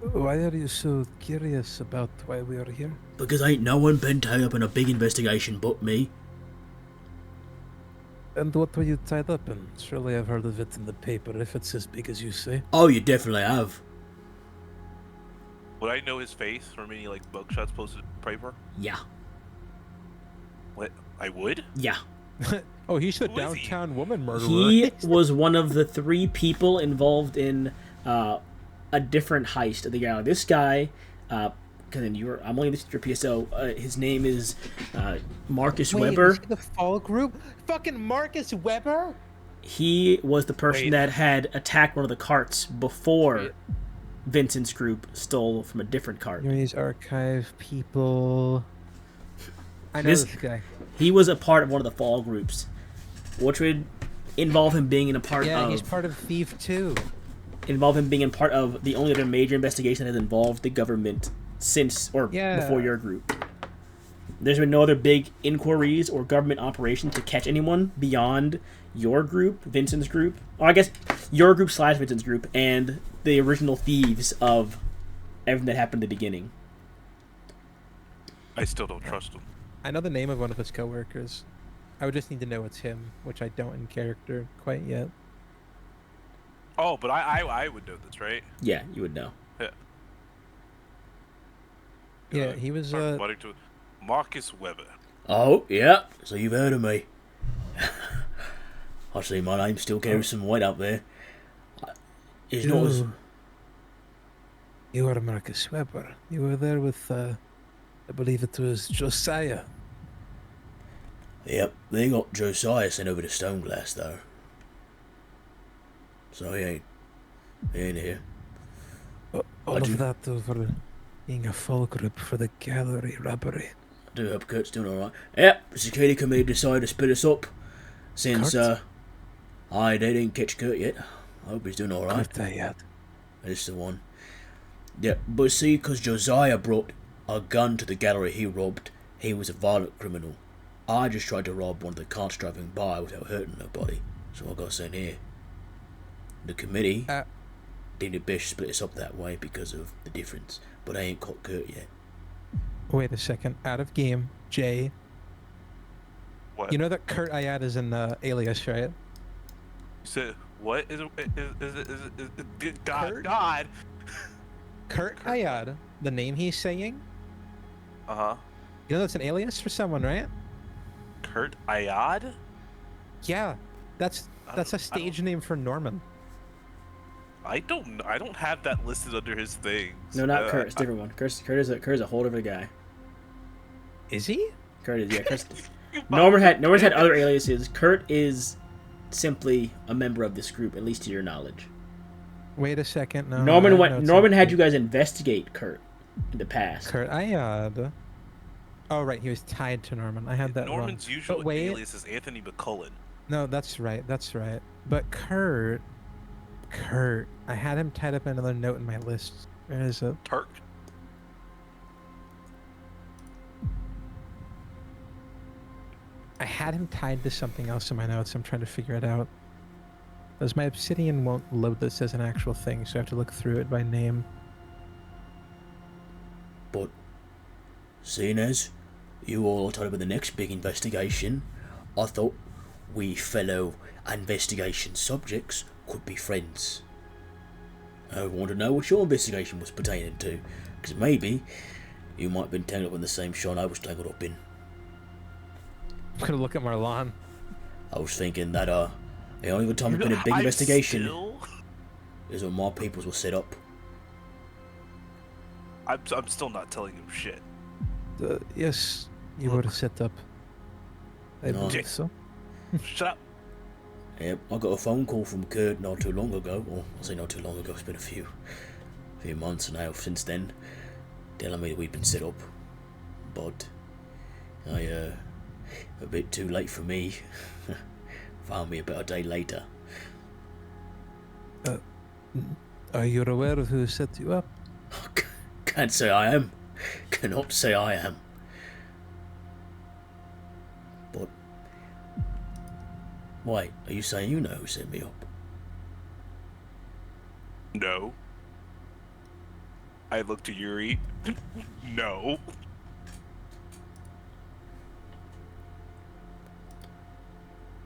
Why are you so curious about why we are here? because ain't no one been tied up in a big investigation but me. And what were you tied up in? Surely I've heard of it in the paper if it's as big as you say. Oh, you definitely have. Would I know his face from any like mugshots posted in the paper? Yeah. What? I would? Yeah. Oh, he's the Who is he? downtown woman murderer. He was one of the 3 people involved in a different heist of the gala. This guy, I'm only listed your PSO. His name is Marcus Weber. The fall group? Fucking Marcus Weber? He was the person Wait. that had attacked one of the carts before Vincent's group stole from a different cart. Yuri's archive people. I know This- this guy. He was a part of one of the fall groups, which would involve him being in a part Yeah, of he's part of Thief too. involve him being in part of the only other major investigation that has involved the government since or Yeah. before your group. There's been no other big inquiries or government operations to catch anyone beyond your group, Vincent's group. Or I guess your group / Vincent's group and the original thieves of everything that happened at the beginning. I still don't trust him. I know the name of one of his coworkers. I would just need to know it's him, which I don't in character quite yet. Oh, but I would know this, right? Yeah, you would know. Yeah, he was According to Marcus Weber. Oh, yeah, so you've heard of me. I see my name still carries some weight up there. It's not as... You are Marcus Weber. You were there with I believe it was Josiah. Yep, they got Josiah sent over to Stoneglass, though. So he ain't here. All of that over being a fulcrum for the gallery robbery. I do hope Kurt's doing alright. Yep, the security committee decided to split us up. Since, Kurt? they didn't catch Kurt yet. I hope he's doing alright. Kurt Ayad. That's the one. Yeah, but see, because Josiah brought a gun to the gallery he robbed, he was a violent criminal. I just tried to rob one of the carts driving by without hurting nobody, so I got sent here. The committee deemed it best to split us up that way because of the difference, but I ain't caught Kurt yet. Wait a second. Out of game, Jay. What? You know that Kurt Ayad is in Alias, right? You said what is it? Kurt? God. Kurt Ayad, the name he's saying. Uh-huh. You know that's an alias for someone, right? Kurt Ayad? Yeah, that's a stage name for Norman. I don't have that listed under his things. No, not Kurt. It's a different one. Kurt is a whole different guy. Is he? Kurt is, yeah. Kurt's, Norman's had other aliases. Kurt is simply a member of this group, at least to your knowledge. Wait a second. No. Norman had you guys investigate Kurt in the past. Kurt Ayad. Oh right, he was tied to Norman. I had that Norman's wrong. usual But wait. alias is Anthony McCullen. No, that's right. But Kurt, I had him tied up in another note in my list. Where is it? Turk. I had him tied to something else in my notes. I'm trying to figure it out. Because my Obsidian won't load this as an actual thing, so I have to look through it by name. But, seeing as you all are tied up with the next big investigation, I thought we fellow investigation subjects could be friends. I want to know what your investigation was pertaining to, because maybe you might have been tangled up in the same shine I was tangled up in. I'm gonna look at Marlon. I was thinking that the only good time there's been a big investigation is when my peoples were set up. I'm still not telling him shit. Yes, you were set up. I No. believe so. Shut up. Yep, I got a phone call from Kurt not too long ago. Well, I say not too long ago, it's been a few months now since then, telling me that we've been set up. But a bit too late for me. Found me about a day later. Are you aware of who set you up? Can't say I am. Cannot say I am. But wait, are you saying you know who set me up? No. I looked to Yuri. No.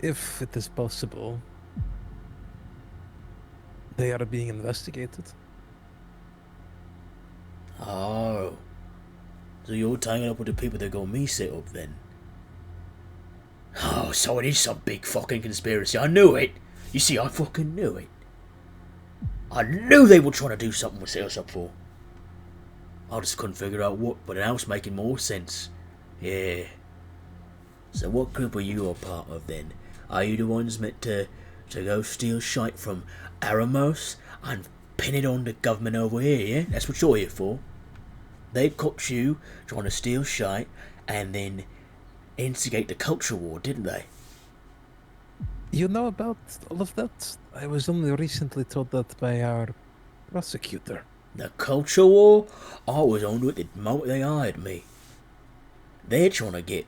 If it is possible, they are being investigated. Oh. So you're tangled up with the people that got me set up then? Oh, so it is some big fucking conspiracy. I knew it. You see, I fucking knew it. I knew they were trying to do something to set us up for. I just couldn't figure out what, but now it's making more sense. Yeah. So what group are you a part of then? Are you the ones meant to go steal shite from Aramos and pin it on the government over here, yeah? That's what you're here for. They caught you trying to steal shite and then instigate the culture war, didn't they? You know about all of that? I was only recently told that by our prosecutor. The culture war? I was onto it the moment they hired me. They're trying to get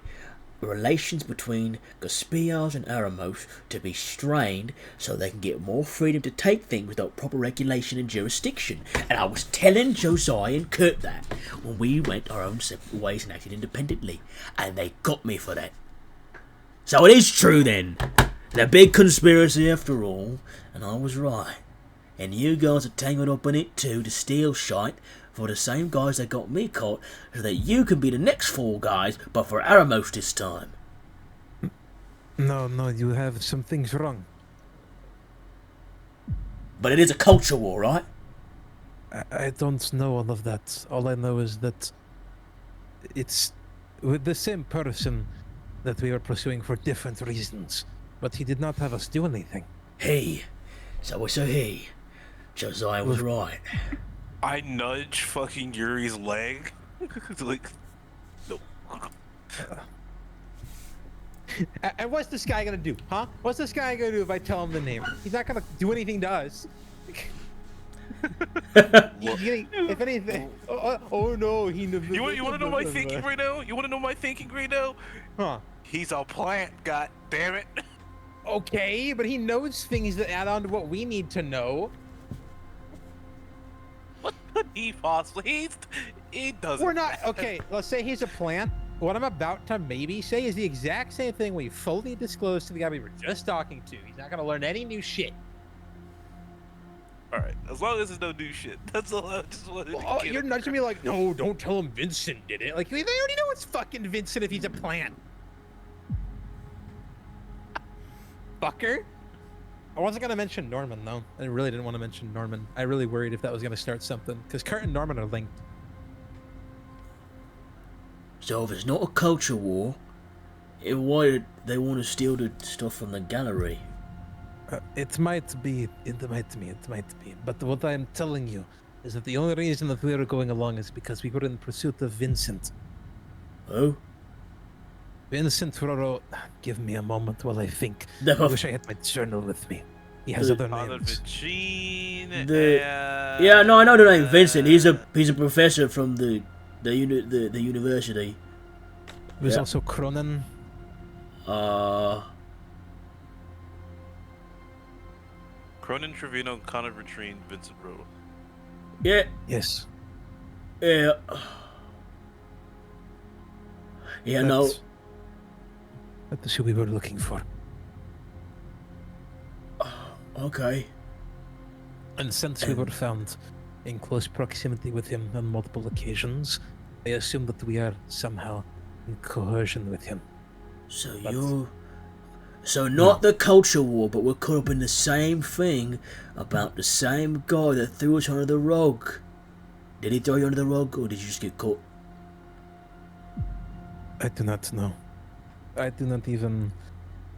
relations between Gaspiars and Aramos to be strained so they can get more freedom to take things without proper regulation and jurisdiction. And I was telling Josiah and Kurt that when we went our own separate ways and acted independently. And they got me for that. So it is true then. The big conspiracy after all. And I was right. And you guys are tangled up in it too to steal shite for the same guys that got me caught, so that you can be the next four guys, but for Aramos this time. No, you have some things wrong. But it is a culture war, right? I don't know all of that. All I know is that it's with the same person that we were pursuing for different reasons, but he did not have us do anything. He. So it's a he. Josiah was right. I nudge fucking Yuri's leg. Like, no. And what's this guy gonna do, huh? What's this guy gonna do if I tell him the name? He's not gonna do anything to us. If anything, oh no, he. You want to know my thinking right now? You want to know my thinking right now? Huh? He's a plant. God damn it. Okay, but he knows things that add on to what we need to know. What could he possibly? He doesn't. We're not okay. Let's say he's a plant. What I'm about to maybe say is the exact same thing we fully disclosed to the guy we were just talking to. He's not gonna learn any new shit. All right, as long as there's no new shit. That's all I just wanted to get You're nudging me like, no, don't tell him Vincent did it. Like, they already know it's fucking Vincent if he's a plant. Fucker. I wasn't gonna mention Norman though. I really didn't want to mention Norman. I really worried if that was gonna start something because Kurt and Norman are linked. So if it's not a culture war, why did they want to steal the stuff from the gallery? It might be. But what I'm telling you is that the only reason that we are going along is because we were in pursuit of Vincent. Oh? Vincent Roro. Give me a moment while I think. I wish I had my journal with me. He has other names. Yeah, no, I know the name Vincent. He's a professor from the university. There's also Cronin. Cronin, Trevino, Connor Vitrine, Vincent Rowe. Yeah. Yes. Yeah. Yeah, no. That is who we were looking for. Okay. And since we were found in close proximity with him on multiple occasions, I assume that we are somehow in coercion with him. So not the culture war, but we're caught up in the same thing about the same guy that threw us under the rug. Did he throw you under the rug, or did you just get caught? I do not know. I do not even...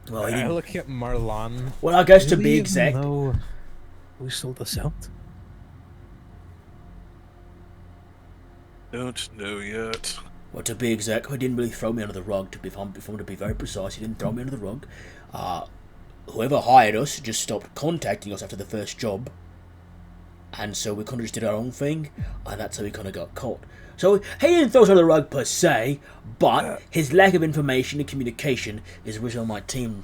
Well, I look at Marlon. Well, I guess to be exact... know who sold us out? Don't know yet. Well, to be exact, he didn't really throw me under the rug. To be very precise, he didn't throw me under the rug. Whoever hired us just stopped contacting us after the first job, and so we kind of just did our own thing, and that's how we kind of got caught. So he didn't throw us under the rug per se, but his lack of information and communication is the reason my team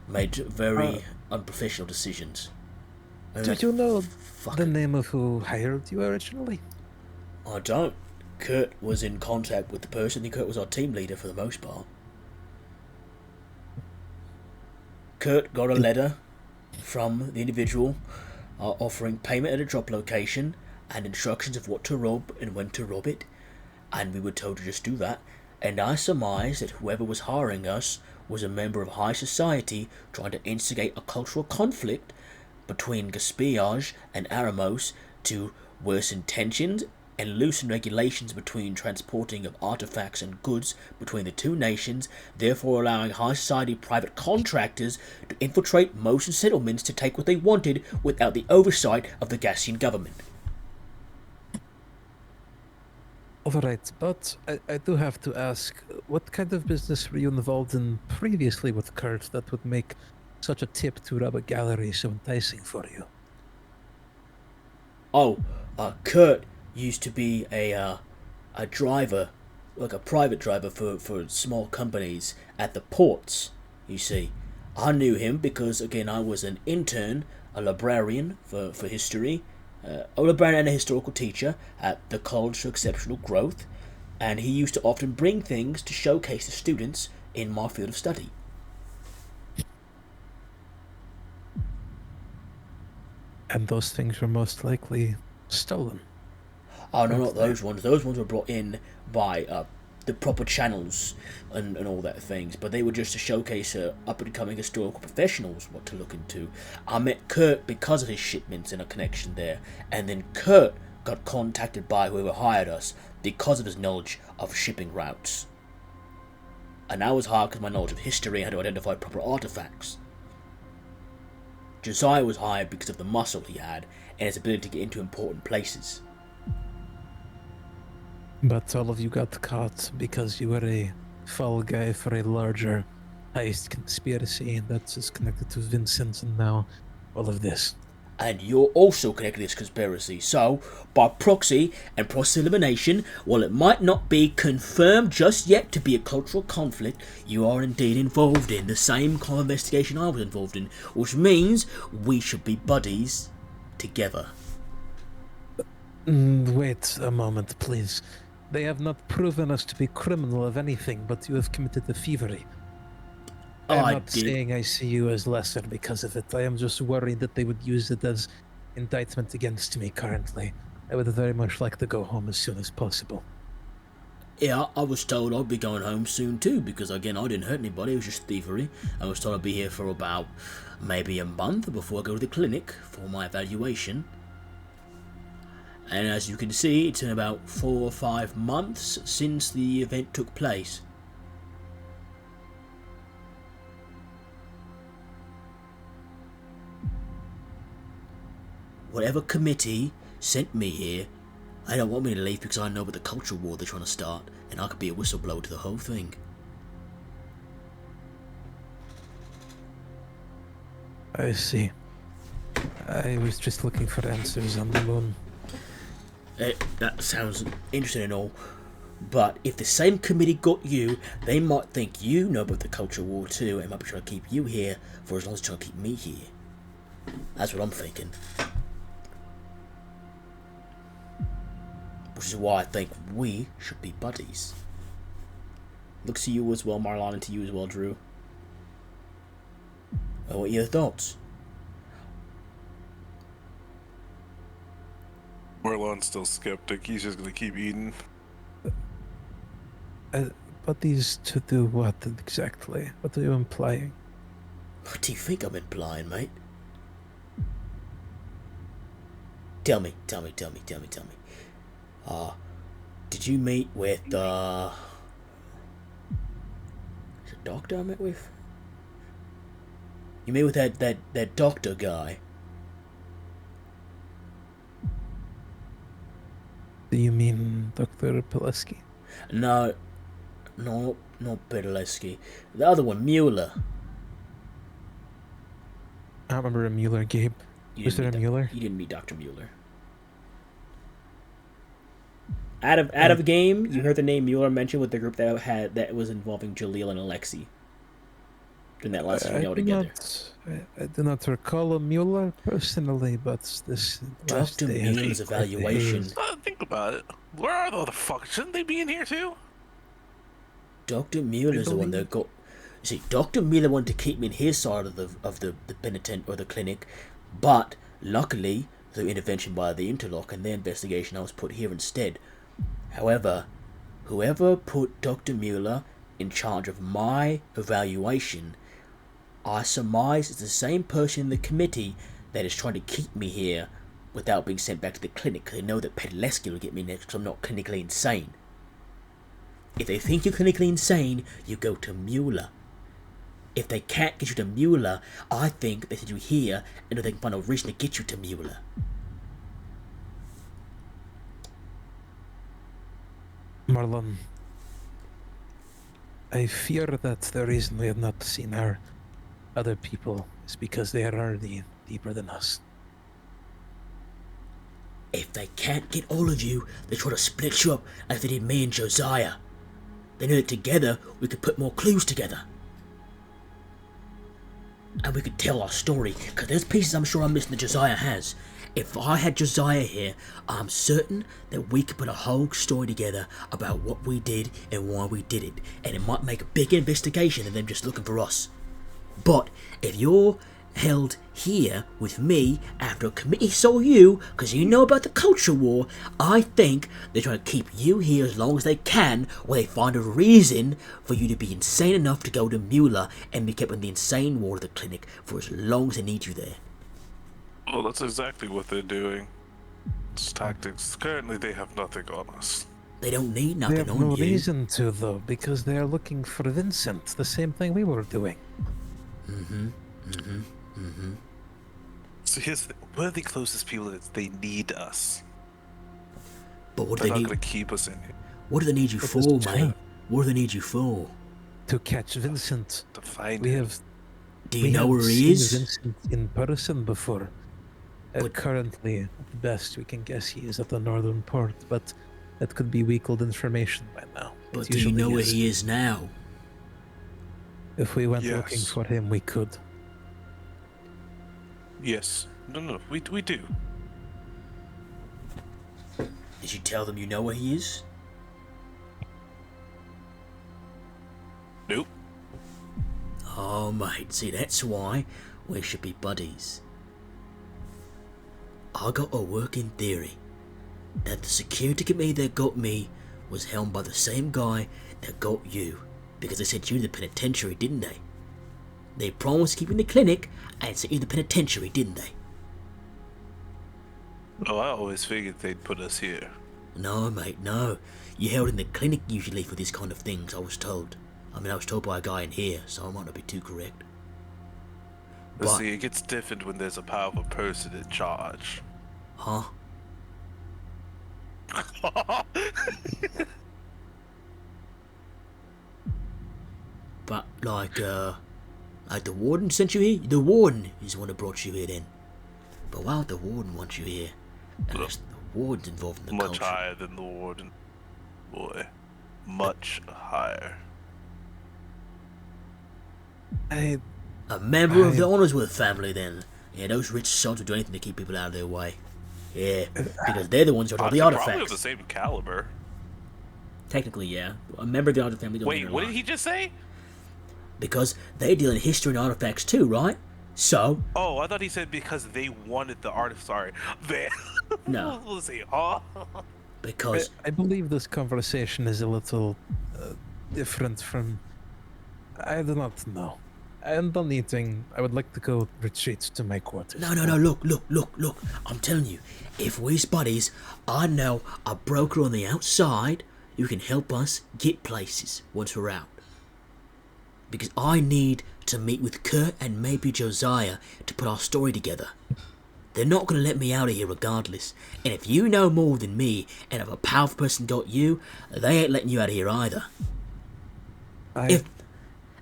made very unprofessional decisions. Did you know the name of who hired you originally? I don't. Kurt was in contact with the person. I think Kurt was our team leader for the most part. Kurt got a letter from the individual offering payment at a drop location and instructions of what to rob and when to rob it, and we were told to just do that. And I surmised that whoever was hiring us was a member of high society trying to instigate a cultural conflict between Gaspillage and Aramos to worsen tensions and loosen regulations between transporting of artifacts and goods between the two nations, therefore allowing high society private contractors to infiltrate most settlements to take what they wanted without the oversight of the Gassian government. Alright, but I do have to ask, what kind of business were you involved in previously with Kurt that would make such a tip to rob a gallery so enticing for you? Kurt used to be a driver, like a private driver for small companies at the ports, you see. I knew him because, again, I was an intern, a librarian for history, a librarian and a historical teacher at the College for Exceptional Growth, and he used to often bring things to showcase the students in my field of study. And those things were most likely stolen. Oh, no, not those ones. Those ones were brought in by the proper channels and all that things, but they were just to showcase up-and-coming historical professionals what to look into. I met Kurt because of his shipments and a connection there, and then Kurt got contacted by whoever hired us because of his knowledge of shipping routes. And I was high because of my knowledge of history and how to identify proper artifacts. Josiah was high because of the muscle he had and his ability to get into important places. But all of you got caught because you were a fall guy for a larger heist conspiracy that is connected to Vincent and now all of this. And you're also connected to this conspiracy, so, by proxy and process-elimination, while it might not be confirmed just yet to be a cultural conflict, you are indeed involved in the same kind of investigation I was involved in, which means we should be buddies together. Wait a moment, please. They have not proven us to be criminal of anything, but you have committed the thievery. I'm not saying I see you as lesser because of it. I am just worried that they would use it as indictment against me currently. I would very much like to go home as soon as possible. Yeah, I was told I'd be going home soon too, because again, I didn't hurt anybody, it was just thievery. I was told I'd be here for about maybe a month before I go to the clinic for my evaluation. And as you can see, it's been about 4 or 5 months since the event took place. Whatever committee sent me here, they don't want me to leave because I know about the culture war they're trying to start, and I could be a whistleblower to the whole thing. I see. I was just looking for answers on the moon. That sounds interesting and all, but if the same committee got you, they might think you know about the culture war too, and might be trying to keep you here for as long as they're trying to keep me here. That's what I'm thinking. Which is why I think we should be buddies. Looks to you as well, Marlon, and to you as well, Drew. Well, what are your thoughts? Marlon's still skeptic. He's just gonna keep eating. Buddies to do what exactly? What are you implying? What do you think I'm implying, mate? Tell me. Did you meet with, is it a doctor I met with? You met with that doctor guy? Do you mean Dr. Pileski? No, not Pedaleski. The other one, Mueller. I don't remember a Mueller, Gabe. Was there a Mueller? You didn't meet Dr. Mueller. Out of game, you heard the name Mueller mentioned with the group that was involving Jaleel and Alexi. In that last time we were together. I do not recall a Mueller personally, but this Dr. Mueller's evaluation. Think about it. Where are the other fuckers? Shouldn't they be in here too? Dr. Mueller's the one that got. You see, Dr. Mueller wanted to keep me in his side of the penitent or the clinic, but luckily, through intervention by the interlock and their investigation, I was put here instead. However, whoever put Dr. Mueller in charge of my evaluation, I surmise it's the same person in the committee that is trying to keep me here without being sent back to the clinic, because they know that Pedaleski will get me next because I'm not clinically insane. If they think you're clinically insane, you go to Mueller. If they can't get you to Mueller, I think they send you here and they can find a reason to get you to Mueller. Marlon, I fear that the reason we have not seen our other people is because they are already deeper than us. If they can't get all of you, they try to split you up as they did me and Josiah. They know that together we could put more clues together. And we could tell our story, because there's pieces I'm sure I'm missing that Josiah has. If I had Josiah here, I'm certain that we could put a whole story together about what we did and why we did it. And it might make a big investigation than them just looking for us. But if you're held here with me after a committee saw you, because you know about the culture war, I think they're trying to keep you here as long as they can, while they find a reason for you to be insane enough to go to Mueller and be kept in the insane ward of the clinic for as long as they need you there. Well, that's exactly what they're doing. It's tactics. Currently, they have nothing on us. They don't need They nothing have on no you. reason to, though, because they are looking for Vincent, the same thing we were doing. So we're the closest people that they need us. But what do They're they not need? gonna keep us in here What do they need you But for, this mate? town- What do they need you for? To catch Vincent. to find We him. have Do we you know have where he seen is? Vincent in person before. But- Currently, at best, we can guess he is at the northern port, but that could be weakened information by now. It But do you usually know where is. he is now? If we went looking Yes. for him, we could. Yes. No, we do. Did you tell them you know where he is? Nope. Oh, mate, see, that's why we should be buddies. I got a working theory that the security committee that got me was helmed by the same guy that got you, because they sent you to the penitentiary, didn't they? They promised keeping the clinic and sent you to the penitentiary, didn't they? Oh, I always figured they'd put us here. No, mate, no. You're held in the clinic usually for these kind of things, I was told. I mean, I was told by a guy in here, so I might not be too correct. But But- see, it gets different when there's a powerful person in charge. Huh? But, like the warden sent you here? The warden is the one that brought you here then. But why would the warden want you here? Unless the warden's involved in the Much culture. higher than the warden. Boy. Much higher. I A member of the Honorsworth family then. Yeah, those rich sods would do anything to keep people out of their way. Yeah, because they're the ones who hold the Probably of artifacts. the same caliber. Technically, yeah. A member of the Honorsworth family don't Wait, need a what lot. did he just say? Because they deal in history and artifacts too, right? So, Oh, I thought he said because they wanted the artist. Sorry. They... No. Let's see. Huh? because I believe this conversation is a little different from. I do not know. I am done eating. I would like to go retreat to my quarters. No, look. I'm telling you, if we're buddies, I know a broker on the outside who can help us get places once we're out. Because I need to meet with Kurt and maybe Josiah to put our story together. They're not going to let me out of here regardless. And if you know more than me, and if a powerful person got you, they ain't letting you out of here either.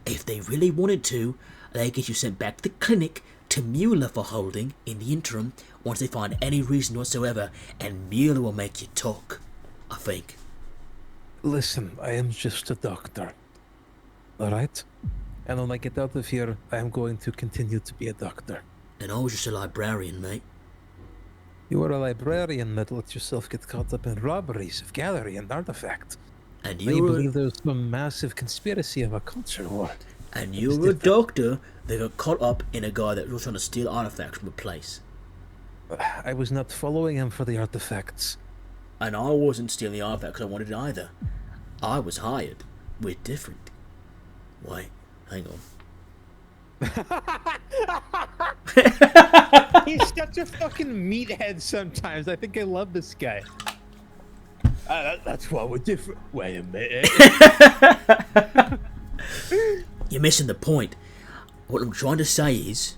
If they really wanted to, they get you sent back to the clinic to Mueller for holding in the interim once they find any reason whatsoever, and Mueller will make you talk, I think. Listen, I am just a doctor. Alright? And when I get out of here, I am going to continue to be a doctor. And I was just a librarian, mate. You are a librarian that let yourself get caught up in robberies of gallery and artifact. And I you're believe there's some massive conspiracy of a culture war. you're a doctor that got caught up in a guy that was trying to steal artifacts from a place. I was not following him for the artifacts. And I wasn't stealing the artifacts I wanted either. I was hired. We're different. Wait, hang on. He's such a fucking meathead sometimes. I think I love this guy. That's why we're different. Wait a minute. You're missing the point. What I'm trying to say is,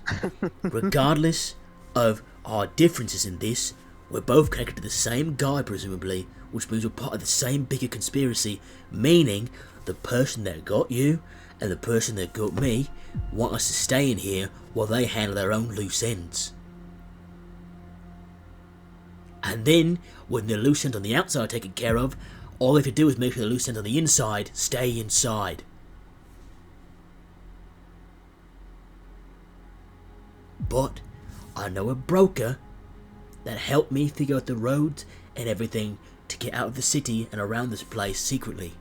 regardless of our differences in this, we're both connected to the same guy, presumably, which means we're part of the same bigger conspiracy, meaning the person that got you and the person that got me want us to stay in here while they handle their own loose ends. And then, when the loose ends on the outside are taken care of, all they have to do is make sure the loose ends on the inside stay inside. But I know a broker that helped me figure out the roads and everything to get out of the city and around this place secretly.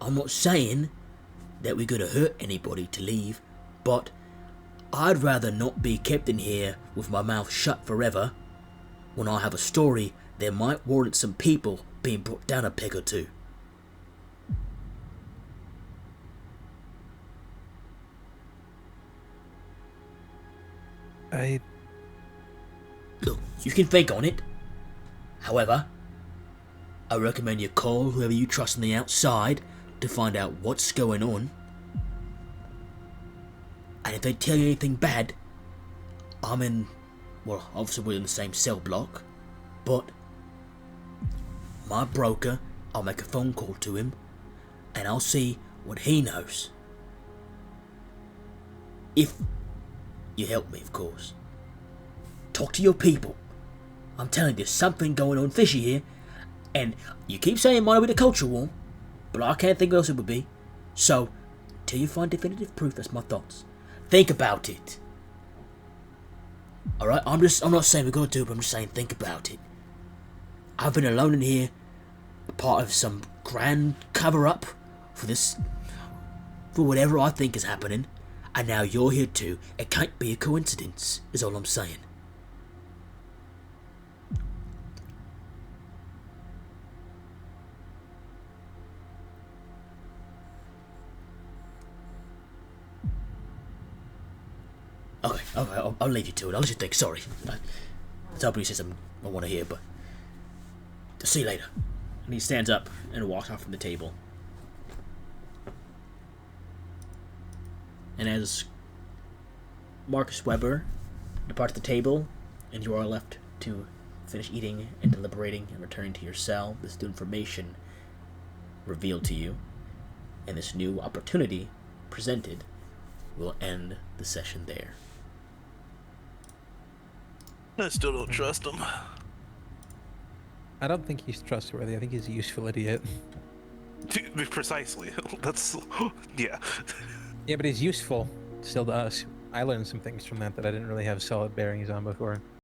I'm not saying that we're gonna hurt anybody to leave, but I'd rather not be kept in here with my mouth shut forever when I have a story that might warrant some people being brought down a peg or two. Look, you can think on it. However, I recommend you call whoever you trust on the outside to find out what's going on. And if they tell you anything bad, well, obviously we're in the same cell block, but my broker, I'll make a phone call to him, and I'll see what he knows. If you help me, of course. Talk to your people. I'm telling you, there's something going on fishy here, and you keep saying it might be the culture war, but I can't think what else it would be. So, till you find definitive proof, that's my thoughts. Think about it. Alright, I'm not saying we're gonna do it, but I'm just saying think about it. I've been alone in here, a part of some grand cover-up for whatever I think is happening, and now you're here too. It can't be a coincidence, is all I'm saying. Okay, I'll leave you to it. I'll let you think. Sorry. That's hoping he says something I want to hear, but... See you later. And he stands up and walks off from the table. And as Marcus Weber departs the table, and you are left to finish eating and deliberating and returning to your cell, this new information revealed to you, and this new opportunity presented, will end the session there. I still don't trust him. I don't think he's trustworthy. I think he's a useful idiot. Precisely. That's... yeah. Yeah, but he's useful still to us. I learned some things from that I didn't really have solid bearings on before.